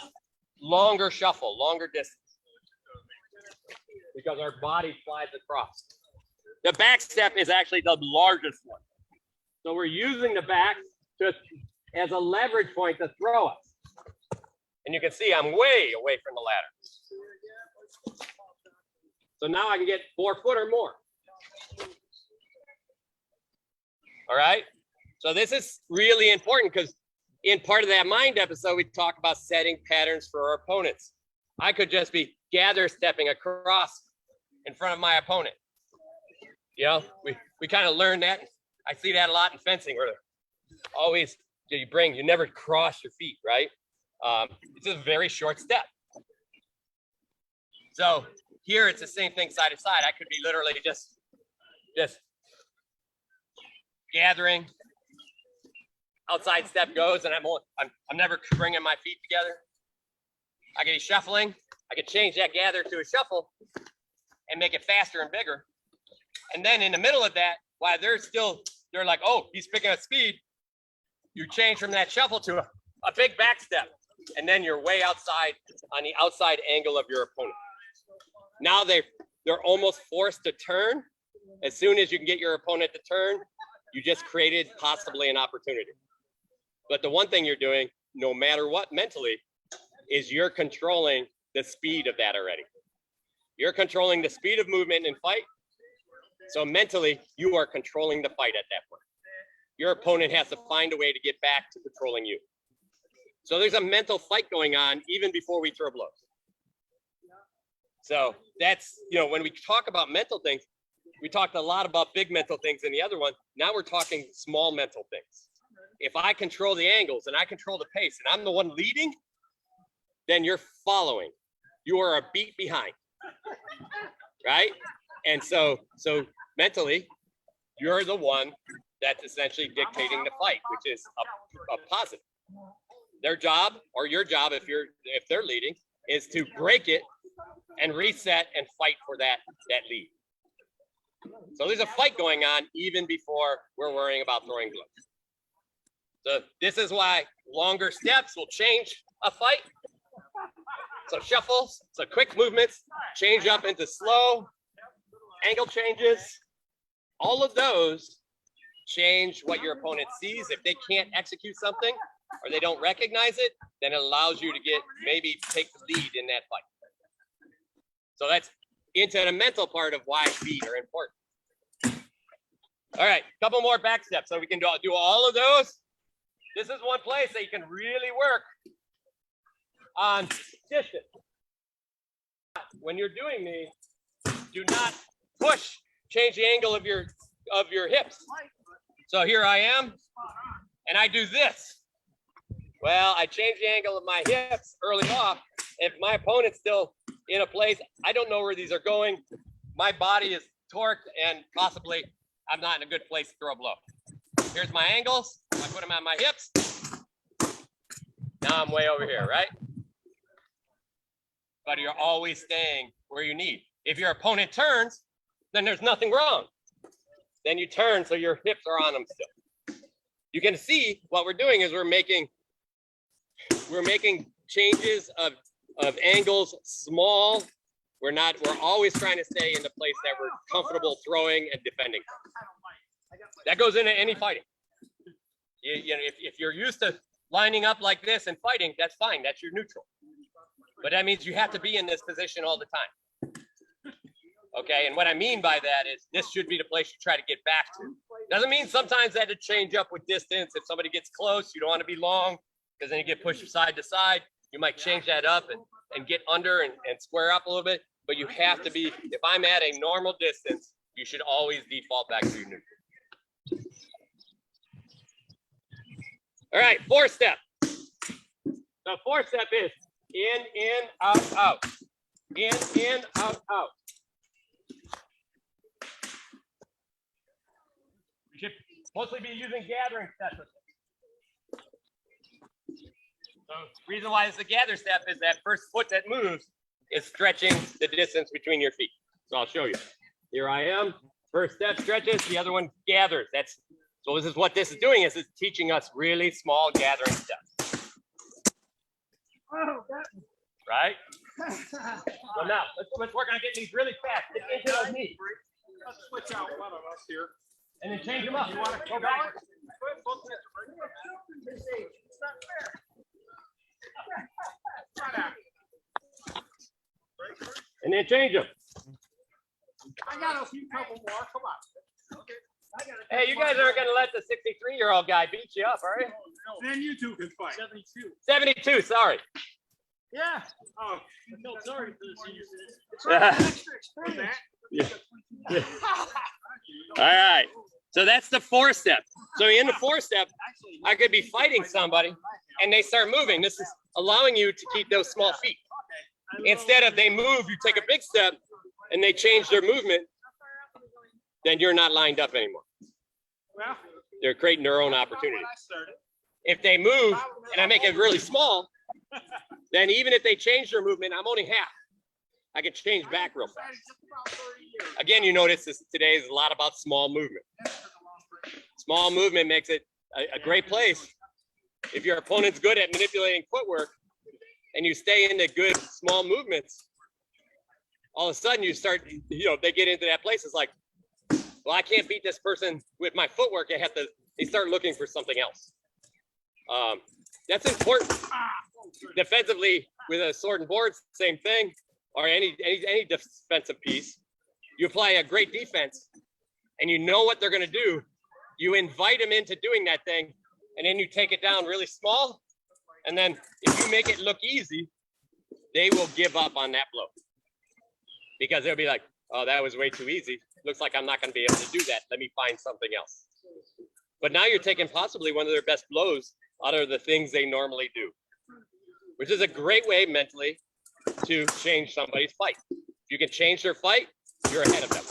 longer shuffle, longer distance. Because our body slides across. The back step is actually the largest one. So we're using the back as a leverage point to throw us. And you can see I'm way away from the ladder. So now I can get 4 foot or more. All right. So this is really important because in part of that mind episode, we talk about setting patterns for our opponents. I could just be gather stepping across in front of my opponent. You know, we kind of learn that. I see that a lot in fencing where always you never cross your feet, right? It's a very short step. So here it's the same thing side to side. I could be literally just gathering. Outside step goes, and I'm never bringing my feet together. I can be shuffling. I can change that gather to a shuffle and make it faster and bigger. And then in the middle of that, while they're like, oh, he's picking up speed. You change from that shuffle to a big back step, and then you're way outside on the outside angle of your opponent. Now they're almost forced to turn. As soon as you can get your opponent to turn, you just created possibly an opportunity. But the one thing you're doing, no matter what mentally, is you're controlling the speed of that already. You're controlling the speed of movement in fight. So mentally, you are controlling the fight at that point. Your opponent has to find a way to get back to controlling you. So there's a mental fight going on even before we throw blows. So that's, when we talk about mental things, we talked a lot about big mental things in the other one. Now we're talking small mental things. If I control the angles and I control the pace and I'm the one leading, then you're following. You are a beat behind, right? And so mentally, you're the one that's essentially dictating the fight, which is a positive. Their job, or your job if they're leading, is to break it and reset and fight for that lead. So there's a fight going on even before we're worrying about throwing blows. So this is why longer steps will change a fight. So shuffles, so quick movements, change up into slow, angle changes. All of those change what your opponent sees. If they can't execute something or they don't recognize it, then it allows you to maybe take the lead in that fight. So that's into the mental part of why feet are important. All right, a couple more back steps so we can do all of those. This is one place that you can really work on distance. When you're doing these, do not push, change the angle of your hips. So here I am, and I do this. Well, I change the angle of my hips early off. If my opponent's still in a place, I don't know where these are going. My body is torqued and possibly I'm not in a good place to throw a blow. Here's my angles. I put them on my hips. Now I'm way over here, right? But you're always staying where you need. If your opponent turns, then there's nothing wrong. Then you turn so your hips are on them still. You can see what we're doing is we're making changes of angles small. We're always trying to stay in the place that we're comfortable throwing and defending. That goes into any fighting. You know, if you're used to lining up like this and fighting, that's fine. That's your neutral. But that means you have to be in this position all the time. Okay, and what I mean by that is this should be the place you try to get back to. Doesn't mean sometimes that to change up with distance. If somebody gets close, you don't want to be long because then you get pushed side to side. You might change that up and get under and square up a little bit. But you have to be, if I'm at a normal distance, you should always default back to your neutral. All right, 4-step. The 4-step is in, out, out. In, out, out. We should mostly be using gathering steps. So the reason why it's a gather step is that first foot that moves is stretching the distance between your feet. So I'll show you. Here I am. First step stretches, the other one gathers. So this is what this is doing, is it's teaching us really small gathering steps. Right? So now let's work on getting these really fast. Get into those knees. Let's switch out one of us here. And then change them up. You want to go back. And then change them. I got a few couple more. Come on. Okay. Hey, you guys aren't going to let the 63-year-old guy beat you up, are you? Then you two can fight. 72. 72, sorry. Yeah. Oh, I felt sorry for the senior citizens. All right. So that's the 4-step. So in the 4-step, I could be fighting somebody and they start moving. This is allowing you to keep those small feet. Instead of they move, you take a big step and they change their movement, then you're not lined up anymore. Well, they're creating their own opportunity. If they move and I make it really small, then even if they change their movement, I'm only half. I can change back real fast. Again, you notice this today is a lot about small movement. Small movement makes it a great place. If your opponent's good at manipulating footwork and you stay into good small movements, all of a sudden you start, they get into that place. It's like, well, I can't beat this person with my footwork. They start looking for something else. That's important. Defensively, with a sword and board, same thing, or any defensive piece. You apply a great defense, and you know what they're going to do. You invite them into doing that thing, and then you take it down really small. And then if you make it look easy, they will give up on that blow because they'll be like, "Oh, that was way too easy. Looks like I'm not going to be able to do that. Let me find something else." But now you're taking possibly one of their best blows out of the things they normally do, which is a great way mentally to change somebody's fight. If you can change their fight, you're ahead of them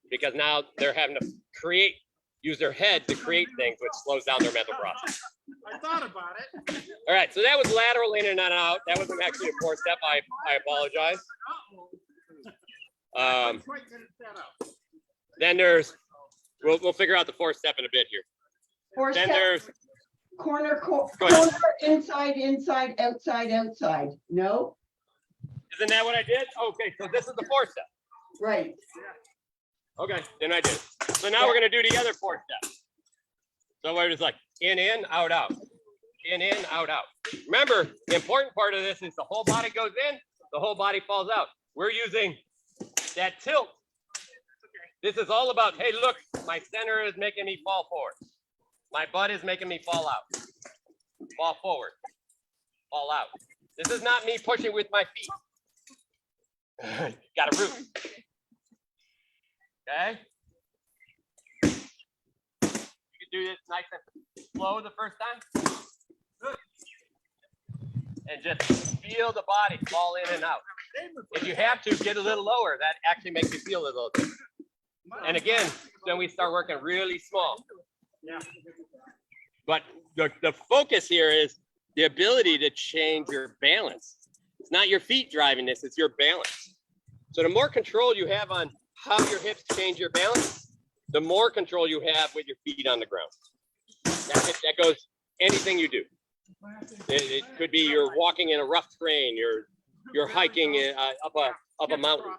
because now they're having to use their head to create things, which slows down their mental process. I thought about it. All right, so that was lateral in and out. That wasn't actually a 4-step. I apologize. Then there's, we'll figure out the 4-step in a bit here. 4-step. Then there's corner, Go ahead. inside, outside. No? Isn't that what I did? Okay, so this is the 4-step. Right. Okay, then I did. So now we're gonna do the other 4-step. So we're just like in, out, out. In, out, out. Remember, the important part of this is the whole body goes in, the whole body falls out. We're using that tilt. This is all about, hey, look, my center is making me fall forward. My butt is making me fall out. Fall forward. Fall out. This is not me pushing with my feet. Got a root. Okay? You can do this nice and slow the first time. And just feel the body fall in and out. If you have to, get a little lower. That actually makes you feel a little bit. And again, then we start working really small. But the focus here is the ability to change your balance. It's not your feet driving this, it's your balance. So the more control you have on how your hips change your balance, the more control you have with your feet on the ground. That goes anything you do. It could be you're walking in a rough terrain, you're hiking up a mountain.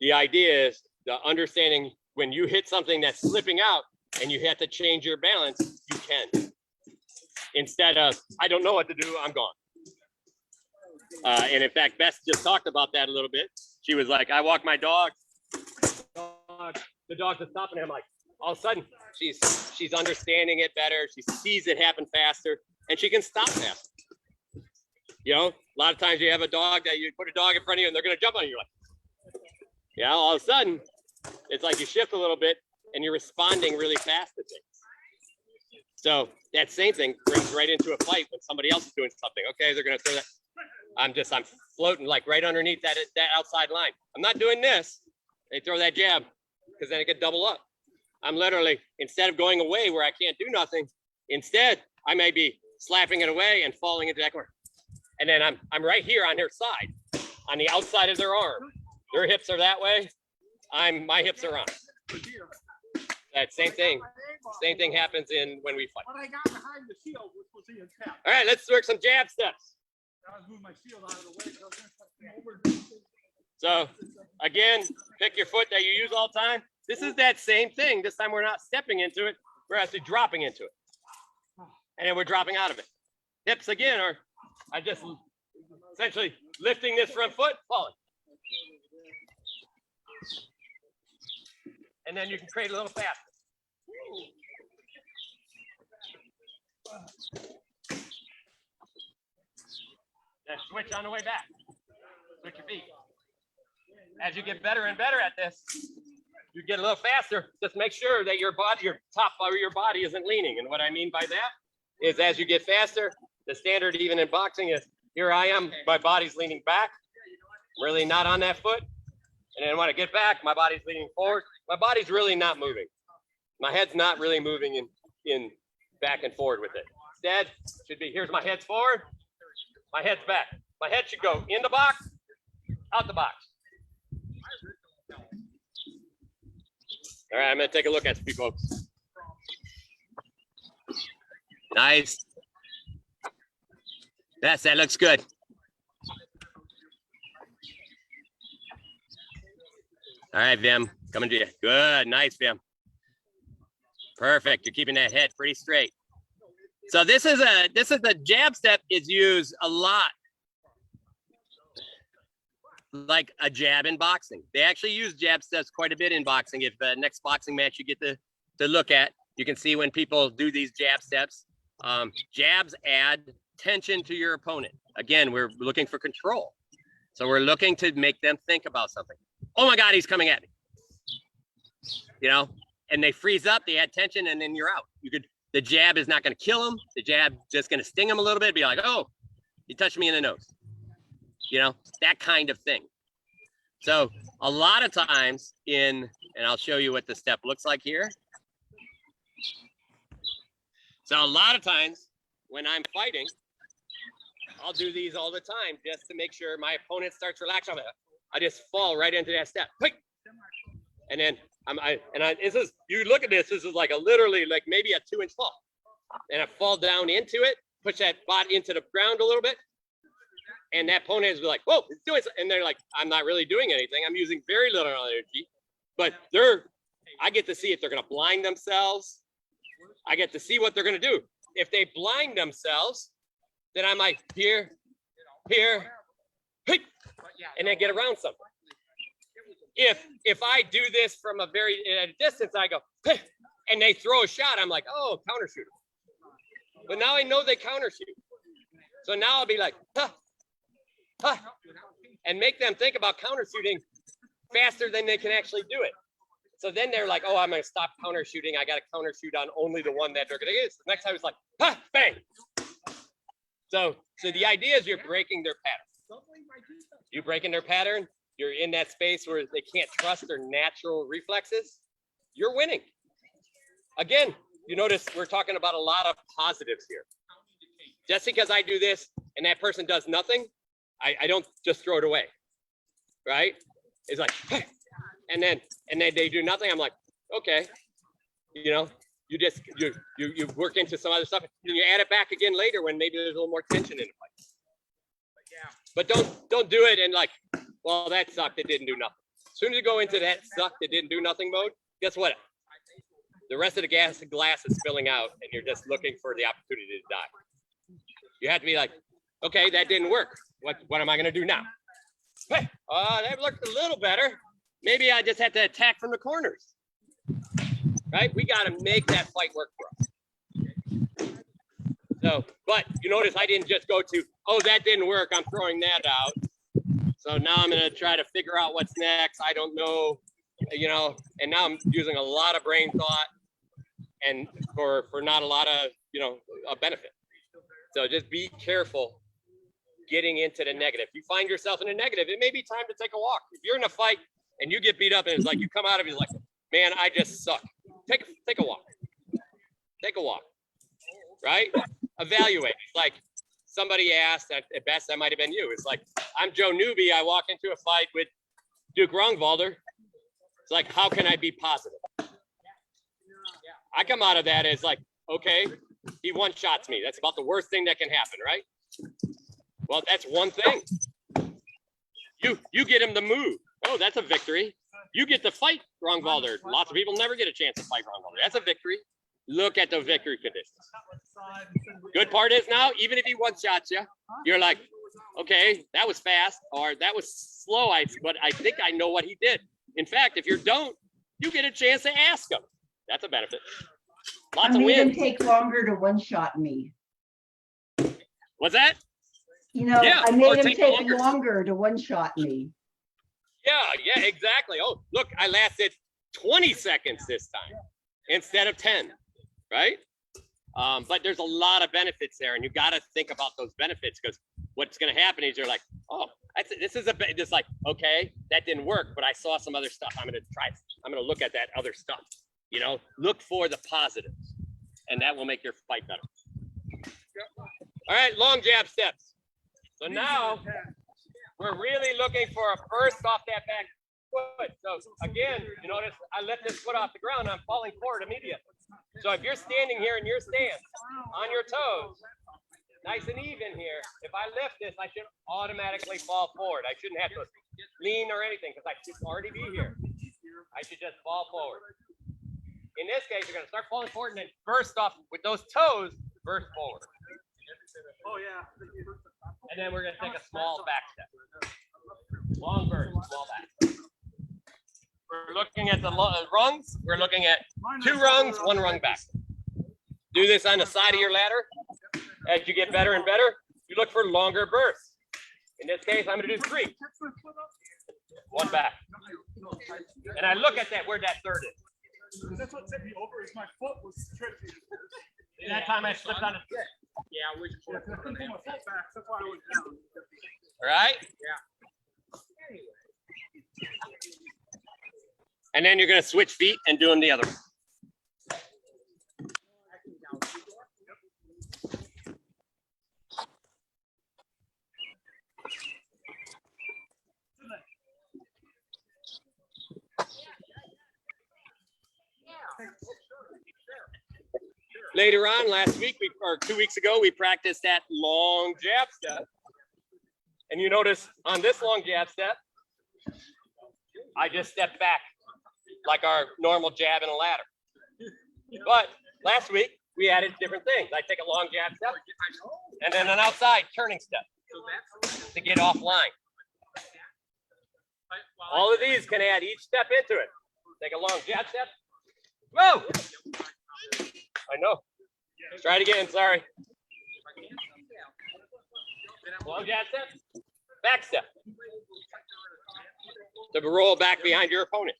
The idea is the understanding when you hit something that's slipping out and you have to change your balance, you can. Instead of, I don't know what to do, I'm gone. And in fact, Beth just talked about that a little bit. She was like, I walk my dog, the dogs are stopping. I'm like, all of a sudden, she's understanding it better. She sees it happen faster, and she can stop faster. You know, a lot of times you have a dog that you put a dog in front of you and they're going to jump on you. Like, yeah, all of a sudden, it's like you shift a little bit and you're responding really fast to things. So that same thing brings right into a fight when somebody else is doing something. Okay, they're going to throw that. I'm floating like right underneath that outside line. I'm not doing this. They throw that jab because then it could double up. I'm literally, instead of going away where I can't do nothing, instead I may be slapping it away and falling into that corner. And then I'm right here on their side, on the outside of their arm. Their hips are that way. My hips are on. That same thing happens when we fight. When I got behind the shield, which was the intent. All right, let's work some jab steps. I was moving my shield out of the way. So I was gonna over. So again, pick your foot that you use all the time. This is that same thing. This time we're not stepping into it. We're actually dropping into it. And then we're dropping out of it. Hips again are just essentially lifting this front foot, falling. And then you can create a little faster. Then switch on the way back. Switch your feet. As you get better and better at this, you get a little faster. Just make sure that your top part of your body isn't leaning. And what I mean by that is as you get faster, the standard even in boxing is here I am, my body's leaning back, really not on that foot. And then when I get back, my body's leaning forward. My body's really not moving. My head's not really moving in back and forward with it. Instead, should be here's my head's forward, my head's back. My head should go in the box, out the box. All right, I'm going to take a look at you folks. Nice. Yes, that looks good. All right, Vim, coming to you. Good, nice, Vim. Perfect. You're keeping that head pretty straight. So this is a jab step is used a lot like a jab in boxing. They actually use jab steps quite a bit in boxing. If next boxing match you get to look at, you can see when people do these jab steps. Jabs add tension to your opponent. Again, we're looking for control. So we're looking to make them think about something. Oh my God, he's coming at me. You know, and they freeze up, they add tension, and then you're out. The jab is not going to kill him. The jab just going to sting him a little bit, be like, oh, he touched me in the nose. You know, that kind of thing. So a lot of times and I'll show you what the step looks like here. So a lot of times when I'm fighting, I'll do these all the time just to make sure my opponent starts relaxing. I just fall right into that step. And then this is, you look at this is like literally like maybe a 2-inch fall. And I fall down into it, push that body into the ground a little bit. And that opponent is like, whoa, it's doing something. And they're like, I'm not really doing anything. I'm using very little energy, but I get to see if they're going to blind themselves. I get to see what they're going to do. If they blind themselves, then I might here, and then get around something. If I do this from a very at a distance, I go, and they throw a shot, I'm like, oh, counter shooter. But now I know they counter shoot. So now I'll be like, and make them think about counter shooting faster than they can actually do it. So then they're like, oh, I'm going to stop counter shooting. I got to counter shoot on only the one that they're going to use. The next time it's like, ha, bang. So the idea is you're breaking their pattern. You breaking their pattern. You're in that space where they can't trust their natural reflexes. You're winning. Again, you notice we're talking about a lot of positives here. Just because I do this and that person does nothing, I don't just throw it away, right? It's like, hey. and then they do nothing. I'm like, okay, you know, you work into some other stuff, and you add it back again later when maybe there's a little more tension in the fight. But don't do it and like, well, that sucked. It didn't do nothing. As soon as you go into that sucked, it didn't do nothing mode, guess what? The rest of the glass is spilling out, and you're just looking for the opportunity to die. You have to be like, okay, that didn't work. What am I going to do now? Hey, that looked a little better. Maybe I just have to attack from the corners. Right? We got to make that fight work for us. So, but you notice I didn't just go to, oh, that didn't work. I'm throwing that out. So now I'm going to try to figure out what's next. I don't know, you know, and now I'm using a lot of brain thought and for not a lot of, you know, a benefit. So just be careful getting into the negative. If you find yourself in a negative, it may be time to take a walk. If you're in a fight and you get beat up and it's like you come out of it like, man, I just suck. Take a walk. Take a walk. Right? Evaluate. It's like somebody asked, at best that might have been you. It's like, I'm Joe Newby. I walk into a fight with Duke Rongvalder. It's like, how can I be positive? I come out of that as like, okay, he one-shots me. That's about the worst thing that can happen, right? Well, that's one thing. You get him to move. Oh, that's a victory. You get to fight Rongvalder. Lots of people never get a chance to fight Rongvalder. That's a victory. Look at the victory conditions. Good part is now, even if he one-shots you, you're like, okay, that was fast, or that was slow, but I think I know what he did. In fact, if you don't, you get a chance to ask him. That's a benefit. Lots of wins. I made him take longer to one-shot me. What's that? You know, Yeah. I made him take take longer to one-shot me. Yeah, exactly. Oh, look, I lasted 20 seconds this time instead of 10, right? But there's a lot of benefits there, and you got to think about those benefits, because what's going to happen is you're like, oh, this is just like, okay, that didn't work, but I saw some other stuff. I'm going to try. I'm going to look at that other stuff. You know, look for the positives, and that will make your fight better. All right, long jab steps. So now we're really looking for a burst off that back foot. So again, you notice I lift this foot off the ground. I'm falling forward immediately. So if you're standing here in your stance on your toes, nice and even here, if I lift this, I should automatically fall forward. I shouldn't have to lean or anything because I should already be here. I should just fall forward. In this case, you're going to start falling forward and then burst off with those toes, burst forward. Oh, yeah. And then we're going to take a small back step. Long burst, small back step. We're looking at the rungs. We're looking at 2 rungs, 1 rung back. Do this on the side of your ladder. As you get better and better, you look for longer bursts. In this case, I'm going to do 3. 1 back. And I look at that, where that third is. That's what tipped me over, is my foot was tricky. And that time I slipped on a stick. Yeah, I wish I couldn't pull my foot back. That's why I was down. All right? Yeah. And then you're going to switch feet and do them the other way. Later on, last week, or 2 weeks ago, we practiced that long jab step. And you notice on this long jab step, I just stepped back like our normal jab and a ladder. But last week, we added different things. I take a long jab step and then an outside turning step to get offline. All of these can add each step into it. Take a long jab step. Whoa! I know. Let's try it again. Sorry. Long jab step. Back step. To roll back behind your opponent.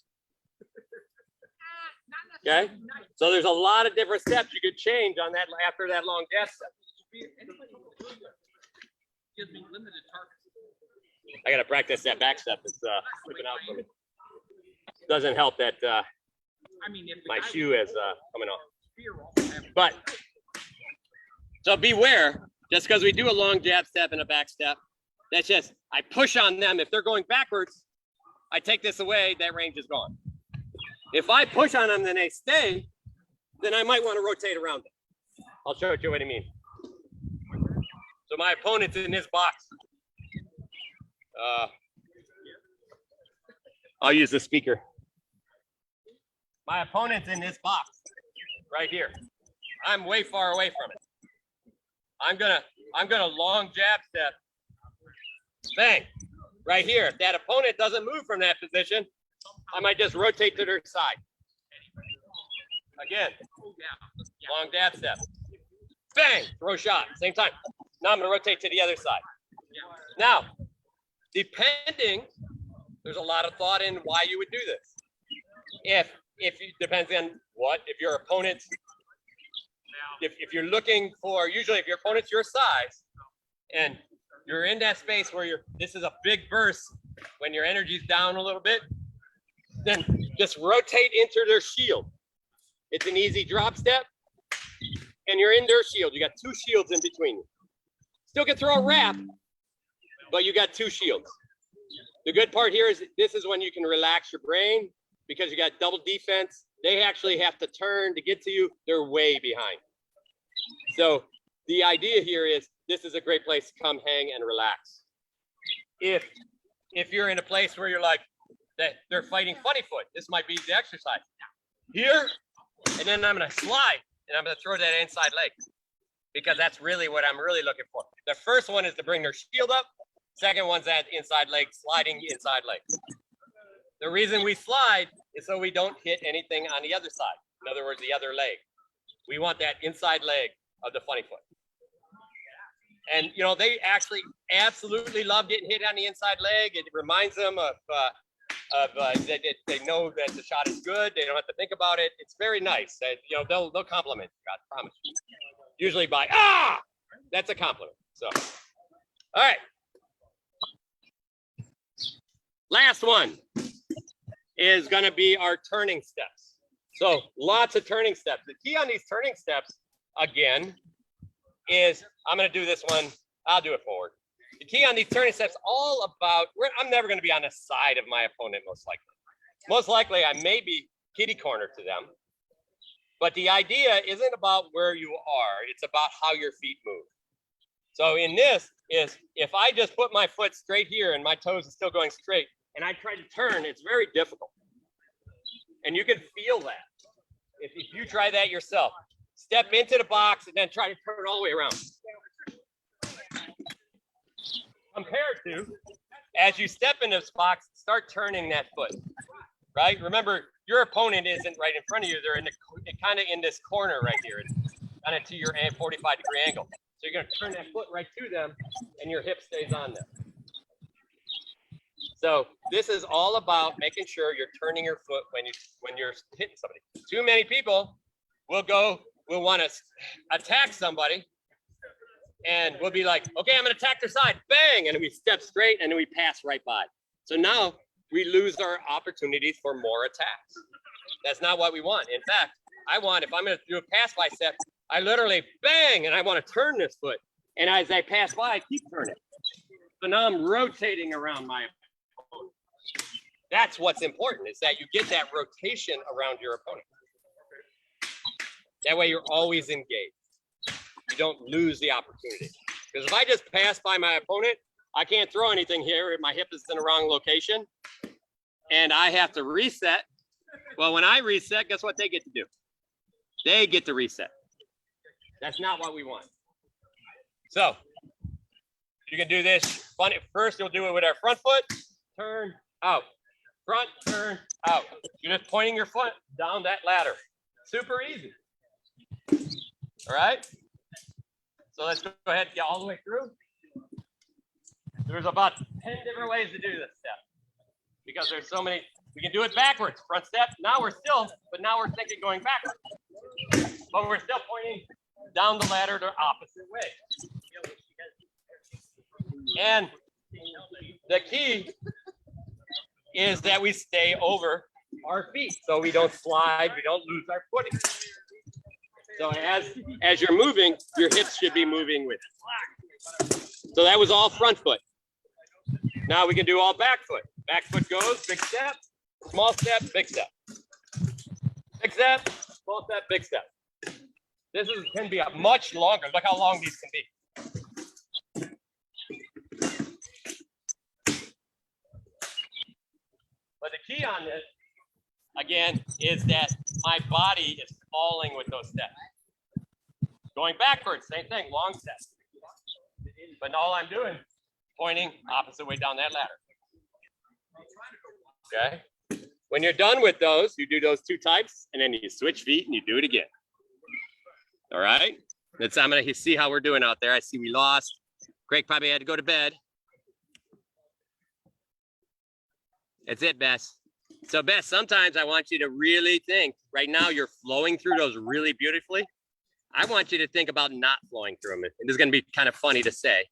Okay, so there's a lot of different steps you could change on that after that long jab step. I gotta practice that back step. It's slipping out for me. Doesn't help that my shoe is coming off. But so beware, just because we do a long jab step and a back step, that's just, I push on them. If they're going backwards, I take this away, that range is gone. If I push on them and they stay, then I might want to rotate around them. I'll show you what I mean. So my opponent's in his box. I'll use the speaker. My opponent's in this box right here. I'm way far away from it. I'm gonna long jab step. Bang, right here. If that opponent doesn't move from that position, I might just rotate to their side. Again, long jab step. Bang, throw shot, same time. Now I'm gonna rotate to the other side. Now, depending, there's a lot of thought in why you would do this. If it depends on what, if your opponent's, if you're looking for, usually if your opponent's your size and you're in that space where this is a big burst when your energy's down a little bit, then just rotate into their shield. It's an easy drop step and you're in their shield. You got two shields in between you. Still can throw a wrap, but you got two shields. The good part here is this is when you can relax your brain because you got double defense. They actually have to turn to get to you. They're way behind. So the idea here is this is a great place to come hang and relax. If you're in a place where you're like, that they're fighting funny foot, this might be the exercise. Here, and then I'm gonna slide and I'm gonna throw that inside leg because that's really what I'm really looking for. The first one is to bring their shield up. Second one's that inside leg, sliding inside leg. The reason we slide is so we don't hit anything on the other side. In other words, the other leg. We want that inside leg of the funny foot. And, you know, they actually absolutely love getting hit on the inside leg. It reminds them of they know that the shot is good. They don't have to think about it. It's very nice. You know, they'll compliment you, I promise you. Usually by, that's a compliment. So, all right. Last one is going to be our turning steps. So lots of turning steps. The key on these turning steps, again, is I'm going to do this one. I'll do it forward. The key on these turning steps, all about, I'm never going to be on the side of my opponent, most likely. Most likely, I may be kitty corner to them. But the idea isn't about where you are. It's about how your feet move. So in this is, if I just put my foot straight here and my toes are still going straight, and I try to turn, it's very difficult. And you can feel that. If you try that yourself, step into the box and then try to turn all the way around. Compared to, as you step into this box, start turning that foot, right? Remember, your opponent isn't right in front of you. They're kind of in this corner right here. It's kind of to your 45-degree angle. So you're going to turn that foot right to them, and your hip stays on them. So this is all about making sure you're turning your foot when you're hitting somebody. Too many people will want to attack somebody, and we'll be like, okay, I'm going to attack their side, bang, and we step straight, and then we pass right by. So now we lose our opportunities for more attacks. That's not what we want. In fact, I want, if I'm going to do a pass by step, I literally bang, and I want to turn this foot. And as I pass by, I keep turning. So now I'm rotating around my opponent. That's what's important, is that you get that rotation around your opponent. That way you're always engaged. You don't lose the opportunity. Because if I just pass by my opponent, I can't throw anything here. My hip is in the wrong location. And I have to reset. Well, when I reset, guess what they get to do? They get to reset. That's not what we want. So you can do this. Funny. First, you'll do it with our front foot. Turn out. Front, turn out. You're just pointing your foot down that ladder. Super easy. All right. So let's go ahead and get all the way through. There's about 10 different ways to do this step because there's so many We can do it backwards. Front step. Now we're still, but now we're thinking going backwards. But we're still pointing down the ladder the opposite way. And the key is that we stay over our feet so we don't slide, we don't lose our footing. So as you're moving, your hips should be moving with it. So that was all front foot. Now we can do all back foot. Back foot goes, big step, small step, big step. Big step, small step, big step. This can be a much longer. Look how long these can be. But the key on this, again, is that my body is falling with those steps. Going backwards, same thing, long steps. But all I'm doing, pointing opposite way down that ladder. Okay? When you're done with those, you do those 2 types, and then you switch feet and you do it again. All right? I'm going to see how we're doing out there. I see we lost. Greg probably had to go to bed. That's it, Bess. So Bess, sometimes I want you to really think, right now you're flowing through those really beautifully. I want you to think about not flowing through them. This is going to be kind of funny to say.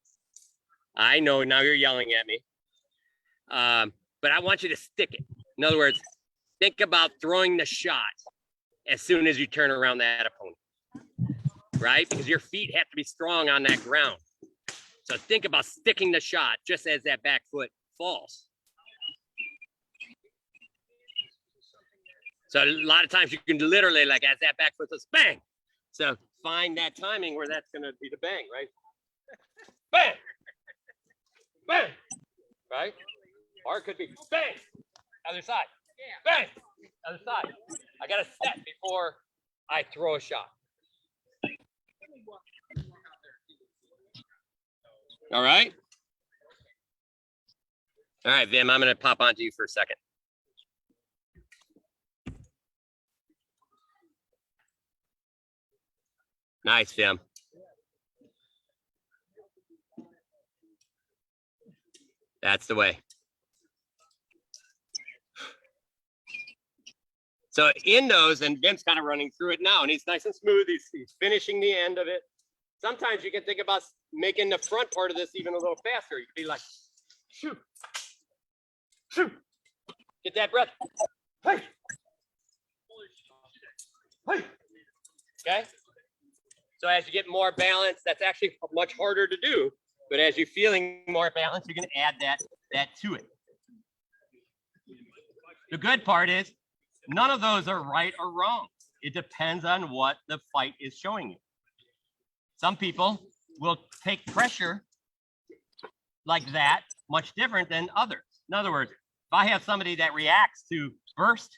I know now you're yelling at me. But I want you to stick it. In other words, think about throwing the shot as soon as you turn around that opponent, right? Because your feet have to be strong on that ground. So think about sticking the shot just as that back foot falls. So a lot of times you can literally, like as that back foot says, bang. So find that timing where that's going to be the bang, right? Bang, bang, right? Or it could be bang, other side, bang, other side. I got to set before I throw a shot. All right. All right, Vim, I'm going to pop onto you for a second. Nice, Vim. That's the way. So in those, and Vim's kind of running through it now, and he's nice and smooth. He's finishing the end of it. Sometimes you can think about making the front part of this even a little faster. You could be like, shoot, shoot, get that breath. Hey, hey. Okay. So as you get more balance, that's actually much harder to do. But as you're feeling more balance, you're going to add that to it. The good part is none of those are right or wrong. It depends on what the fight is showing you. Some people will take pressure like that much different than others. In other words, if I have somebody that reacts to burst,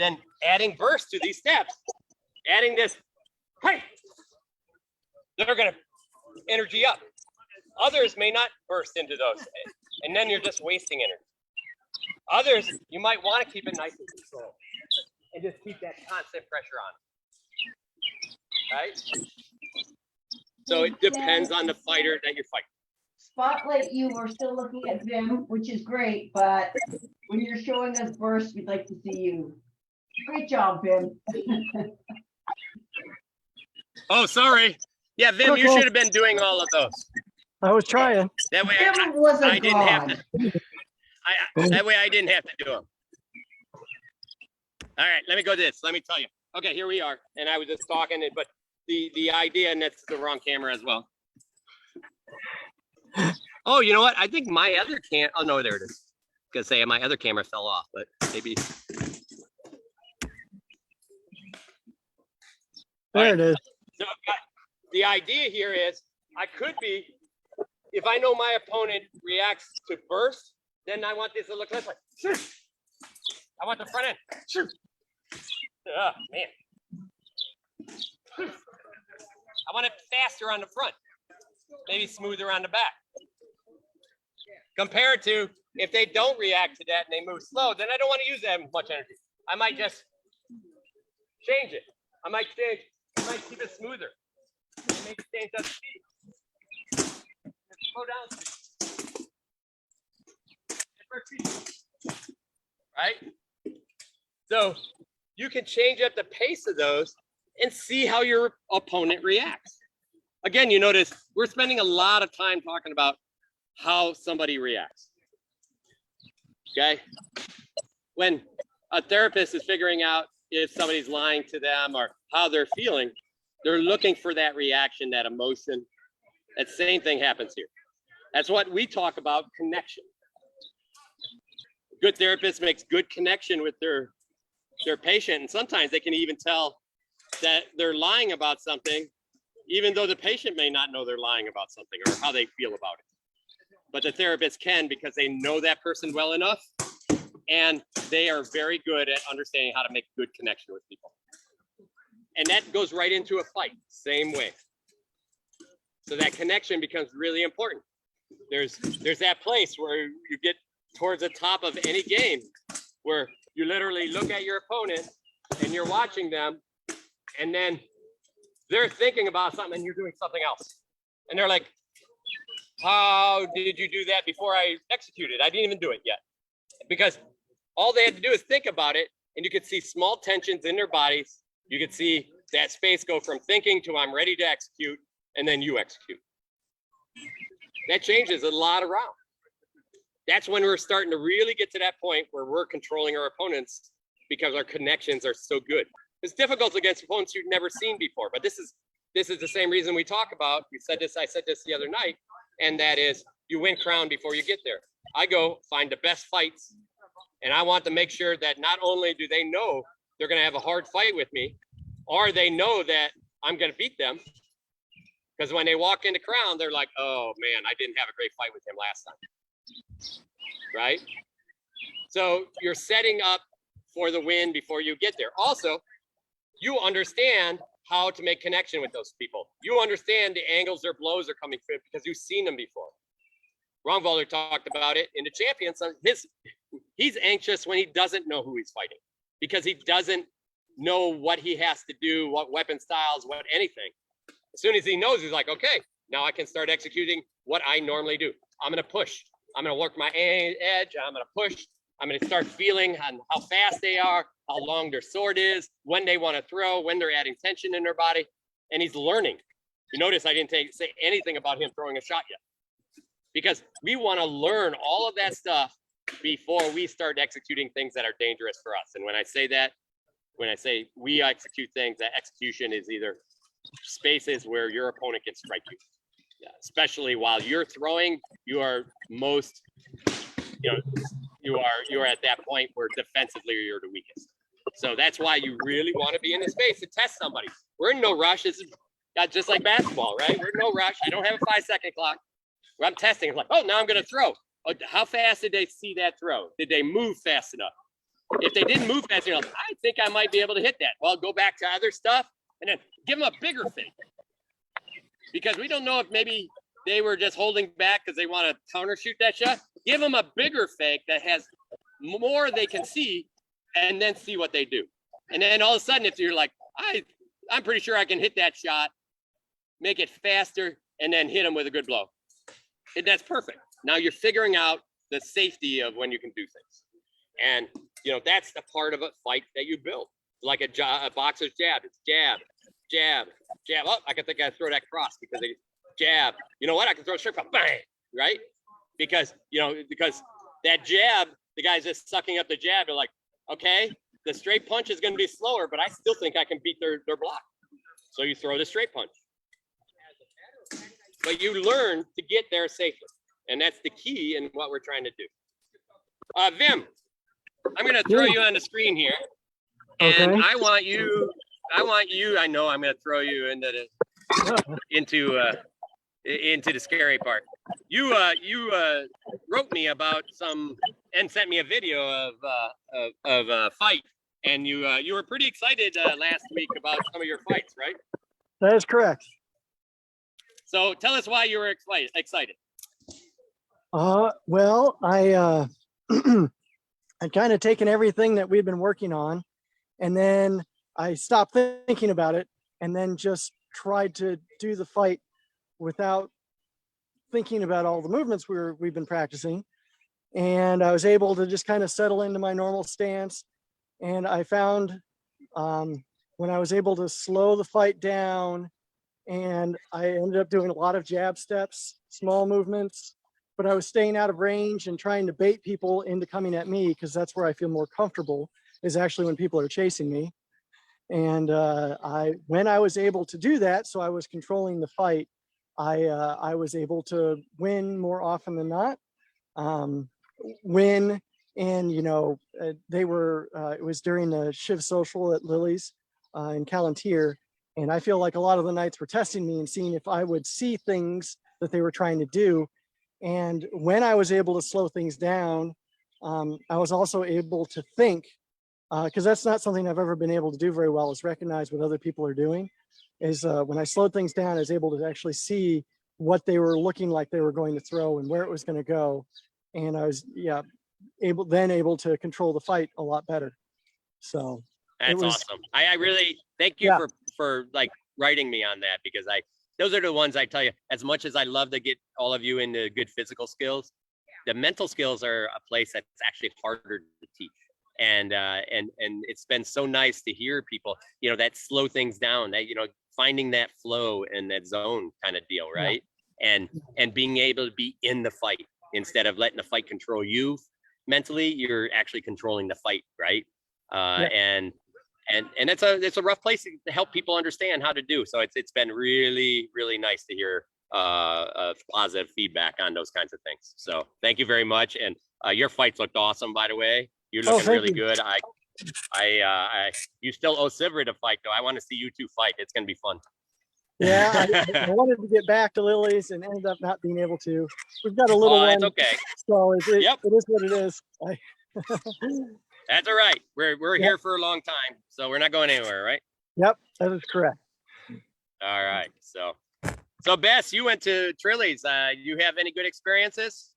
then adding burst to these steps, adding this, hey, they're going to energy up. Others may not burst into those, and then you're just wasting energy. Others, you might want to keep it nice and controlled and just keep that constant pressure on, right? So it depends on the fighter that you're fighting. Spotlight you, we're still looking at Vim, which is great, but when you're showing us burst, we'd like to see you. Great job, Vim. Oh, sorry. Yeah, Vim, you should have been doing all of those. I was trying. That way Vim was a I didn't have god. to. That way I didn't have to do them. All right, let me go to this. Let me tell you. Okay, here we are. And I was just talking, but the idea, and that's the wrong camera as well. Oh, you know what? I think my other oh no, there it is. I was gonna say my other camera fell off, but maybe. There it is. So the idea here is I could be, if I know my opponent reacts to burst, then I want this to look this way. I want the front end. Oh, man. I want it faster on the front, maybe smoother on the back. Compared to if they don't react to that and they move slow, then I don't want to use that much energy. I might just change it. I might keep it smoother. Make it change that speed. Slow down speed. Right? So you can change up the pace of those and see how your opponent reacts. Again, you notice we're spending a lot of time talking about how somebody reacts. Okay? When a therapist is figuring out if somebody's lying to them or how they're feeling, they're looking for that reaction, that emotion. That same thing happens here. That's what we talk about, connection. Good therapist makes good connection with their patient, and sometimes they can even tell that they're lying about something, even though the patient may not know they're lying about something or how they feel about it. But the therapist can, because they know that person well enough, and they are very good at understanding how to make good connection with people. And that goes right into a fight, same way. So that connection becomes really important. There's that place where you get towards the top of any game where you literally look at your opponent and you're watching them, and then they're thinking about something and you're doing something else. And they're like, how did you do that before I executed? I didn't even do it yet. Because all they had to do is think about it, and you could see small tensions in their bodies. You could see that space go from thinking to I'm ready to execute, and then you execute. That changes a lot around. That's when we're starting to really get to that point where we're controlling our opponents because our connections are so good. It's difficult against opponents you've never seen before, but this is the same reason we talk about. I said this the other night, and that is you win crown before you get there. I go find the best fights, and I want to make sure that not only do they know they're going to have a hard fight with me, or they know that I'm going to beat them. Because when they walk into crown, they're like, oh man, I didn't have a great fight with him last time. Right? So you're setting up for the win before you get there. Also, you understand how to make connection with those people. You understand the angles their blows are coming from because you've seen them before. Rongvalder talked about it in the Champions. He's anxious when he doesn't know who he's fighting because he doesn't know what he has to do, what weapon styles, what anything. As soon as he knows, he's like, okay, now I can start executing what I normally do. I'm going to push. I'm going to work my edge. I'm going to push. I'm going to start feeling on how fast they are, how long their sword is, when they want to throw, when they're adding tension in their body. And he's learning. You notice I didn't say anything about him throwing a shot yet. Because we want to learn all of that stuff before we start executing things that are dangerous for us. And when I say that, when I say we execute things, that execution is either spaces where your opponent can strike you. Yeah, especially while you're throwing, you are most, you are at that point where defensively you're the weakest. So that's why you really want to be in the space to test somebody. We're in no rush. This is just like basketball, right? We're in no rush. I don't have a 5-second clock. Where I'm testing. It's like, oh, now I'm going to throw. Oh, how fast did they see that throw? Did they move fast enough? If they didn't move fast enough, I think I might be able to hit that. Well, go back to other stuff and then give them a bigger fake. Because we don't know if maybe they were just holding back because they want to counter shoot that shot. Give them a bigger fake that has more they can see and then see what they do. And then all of a sudden, if you're like, I'm pretty sure I can hit that shot, make it faster, and then hit them with a good blow. And that's perfect. Now you're figuring out the safety of when you can do things. And, that's the part of a fight that you build. Like a boxer's jab. It's jab, jab, jab. Oh, I can think I throw that cross because they jab. You know what? I can throw a straight cross. Bang! Right? Because that jab, the guy's just sucking up the jab. They're like, okay, the straight punch is going to be slower, but I still think I can beat their block. So you throw the straight punch. But you learn to get there safely. And that's the key in what we're trying to do. Vim, I'm going to throw you on the screen here. And Okay. I want you, I know I'm going to throw you into the scary part. You wrote me about and sent me a video of a fight. And you were pretty excited last week about some of your fights, right? That is correct. So tell us why you were excited. Well, I I'd kind of taken everything that we've been working on, and then I stopped thinking about it, and then just tried to do the fight without thinking about all the movements we've been practicing. And I was able to just kind of settle into my normal stance And I found when I was able to slow the fight down, and I ended up doing a lot of jab steps, small movements, but I was staying out of range and trying to bait people into coming at me, because that's where I feel more comfortable, is actually when people are chasing me. And when I was able to do that, so I was controlling the fight, I was able to win more often than not. Win, and they were it was during the Shiv Social at Lily's in Callantyre, and I feel like a lot of the nights were testing me and seeing if I would see things that they were trying to do. And when I was able to slow things down, I was also able to think, because that's not something I've ever been able to do very well, is recognize what other people are doing. Is when I slowed things down, I was able to actually see what they were looking like they were going to throw and where it was going to go. And I was, able to control the fight a lot better. So that's awesome. I really thank you for like writing me on that, because those are the ones I tell you, as much as I love to get all of you into good physical skills, the mental skills are a place that's actually harder to teach. And it's been so nice to hear people, that slow things down, that, finding that flow and that zone kind of deal. Right. Yeah. And being able to be in the fight instead of letting the fight control you mentally, you're actually controlling the fight. Right. And it's a rough place to help people understand how to do. So it's been really, really nice to hear positive feedback on those kinds of things. So thank you very much. And your fights looked awesome, by the way. You're looking really good. You still owe Sivert a fight, though. I want to see you two fight. It's going to be fun. Yeah, I wanted to get back to Lily's and ended up not being able to. We've got a little one. That's okay. So it is what it is. That's all right. We're here for a long time, so we're not going anywhere, right? Yep, that is correct. All right. So Bess, you went to Trilly's. You have any good experiences?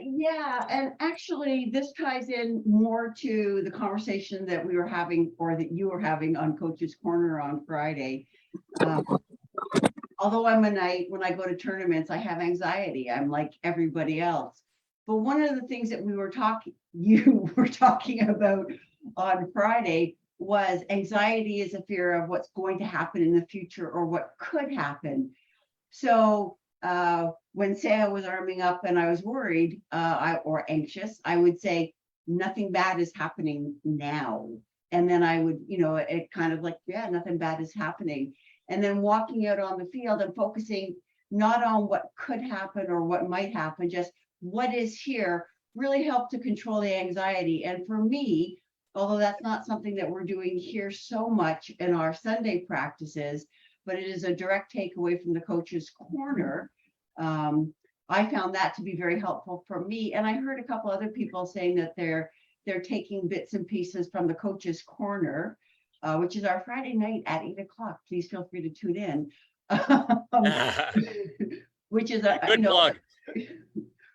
Yeah, and actually this ties in more to the conversation that we were having, or that you were having on Coach's Corner on Friday. Although I'm a knight, when I go to tournaments, I have anxiety. I'm like everybody else. But one of the things that you were talking about on Friday was anxiety is a fear of what's going to happen in the future or what could happen. So when Sarah was arming up and I was worried or anxious, I would say, nothing bad is happening now. And then I would, it kind of like, yeah, nothing bad is happening. And then walking out on the field and focusing not on what could happen or what might happen, just what is here, really helped to control the anxiety. And for me, although that's not something that we're doing here so much in our Sunday practices, but it is a direct takeaway from the Coach's Corner. I found that to be very helpful for me. And I heard a couple other people saying that they're taking bits and pieces from the Coach's Corner, which is our Friday night at 8:00. Please feel free to tune in. Which is a good plug.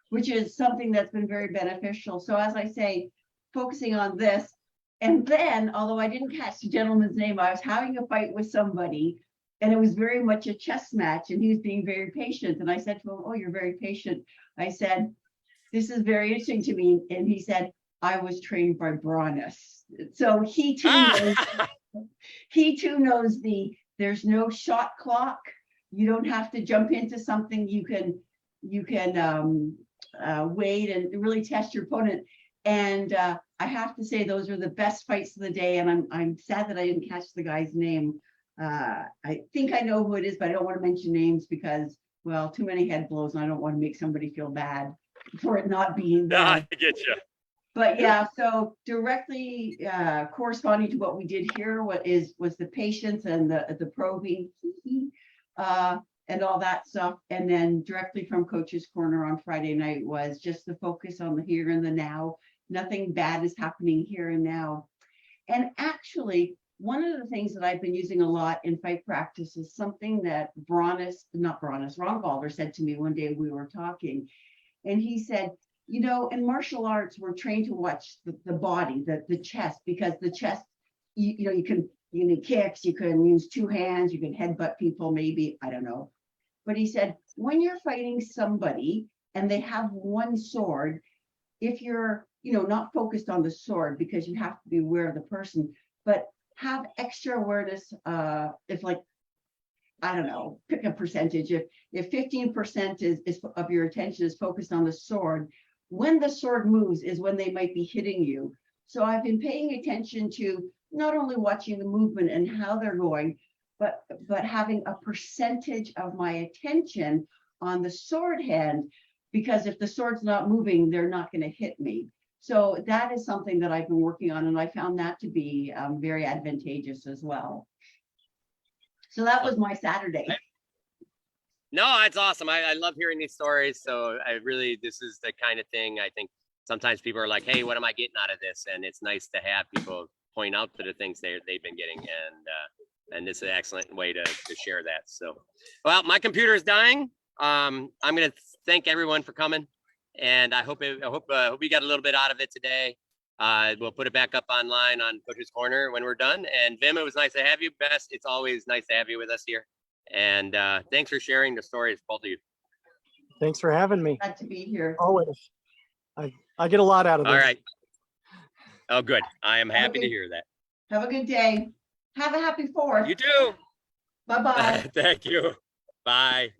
Which is something that's been very beneficial. So as I say, focusing on this, and then, although I didn't catch the gentleman's name, I was having a fight with somebody, and it was very much a chess match, and he was being very patient. And I said to him, "Oh, you're very patient." I said, "This is very interesting to me." And he said, "I was trained by Braunus." So he too knows there's no shot clock. You don't have to jump into something. You can wait and really test your opponent. And I have to say, those are the best fights of the day. And I'm sad that I didn't catch the guy's name. I think I know who it is, but I don't want to mention names because, well, too many head blows, and I don't want to make somebody feel bad for it not being there. I get you. But yeah, so directly corresponding to what we did here, was the patience and the probing and all that stuff. And then directly from Coach's Corner on Friday night was just the focus on the here and the now. Nothing bad is happening here and now. And actually, one of the things that I've been using a lot in fight practice is something that Rongalder said to me one day. We were talking, and he said, in martial arts, we're trained to watch the body, the chest, because the chest, you can kicks, you can use two hands, you can headbutt people, maybe, I don't know. But he said, when you're fighting somebody and they have one sword, if you're not focused on the sword, because you have to be aware of the person, but have extra awareness. If like, I don't know, pick a percentage. If 15% is of your attention is focused on the sword, when the sword moves is when they might be hitting you. So I've been paying attention to not only watching the movement and how they're going, but having a percentage of my attention on the sword hand, because if the sword's not moving, they're not going to hit me. So that is something that I've been working on, and I found that to be very advantageous as well. So that was my Saturday. No, it's awesome. I love hearing these stories. So this is the kind of thing I think sometimes people are like, hey, what am I getting out of this? And it's nice to have people point out to the things they've been getting. And this is an excellent way to share that. So, well, my computer is dying. I'm going to thank everyone for coming. And I hope you got a little bit out of it today. We'll put it back up online on Coach's Corner when we're done. And Vim, it was nice to have you. Bess, it's always nice to have you with us here. And thanks for sharing the stories, both of you. Thanks for having me. Glad to be here. Always. I get a lot out of this. All right. Oh, good. I am happy to hear that. Have a good day. Have a happy 4th. You too. Bye-bye. Thank you. Bye.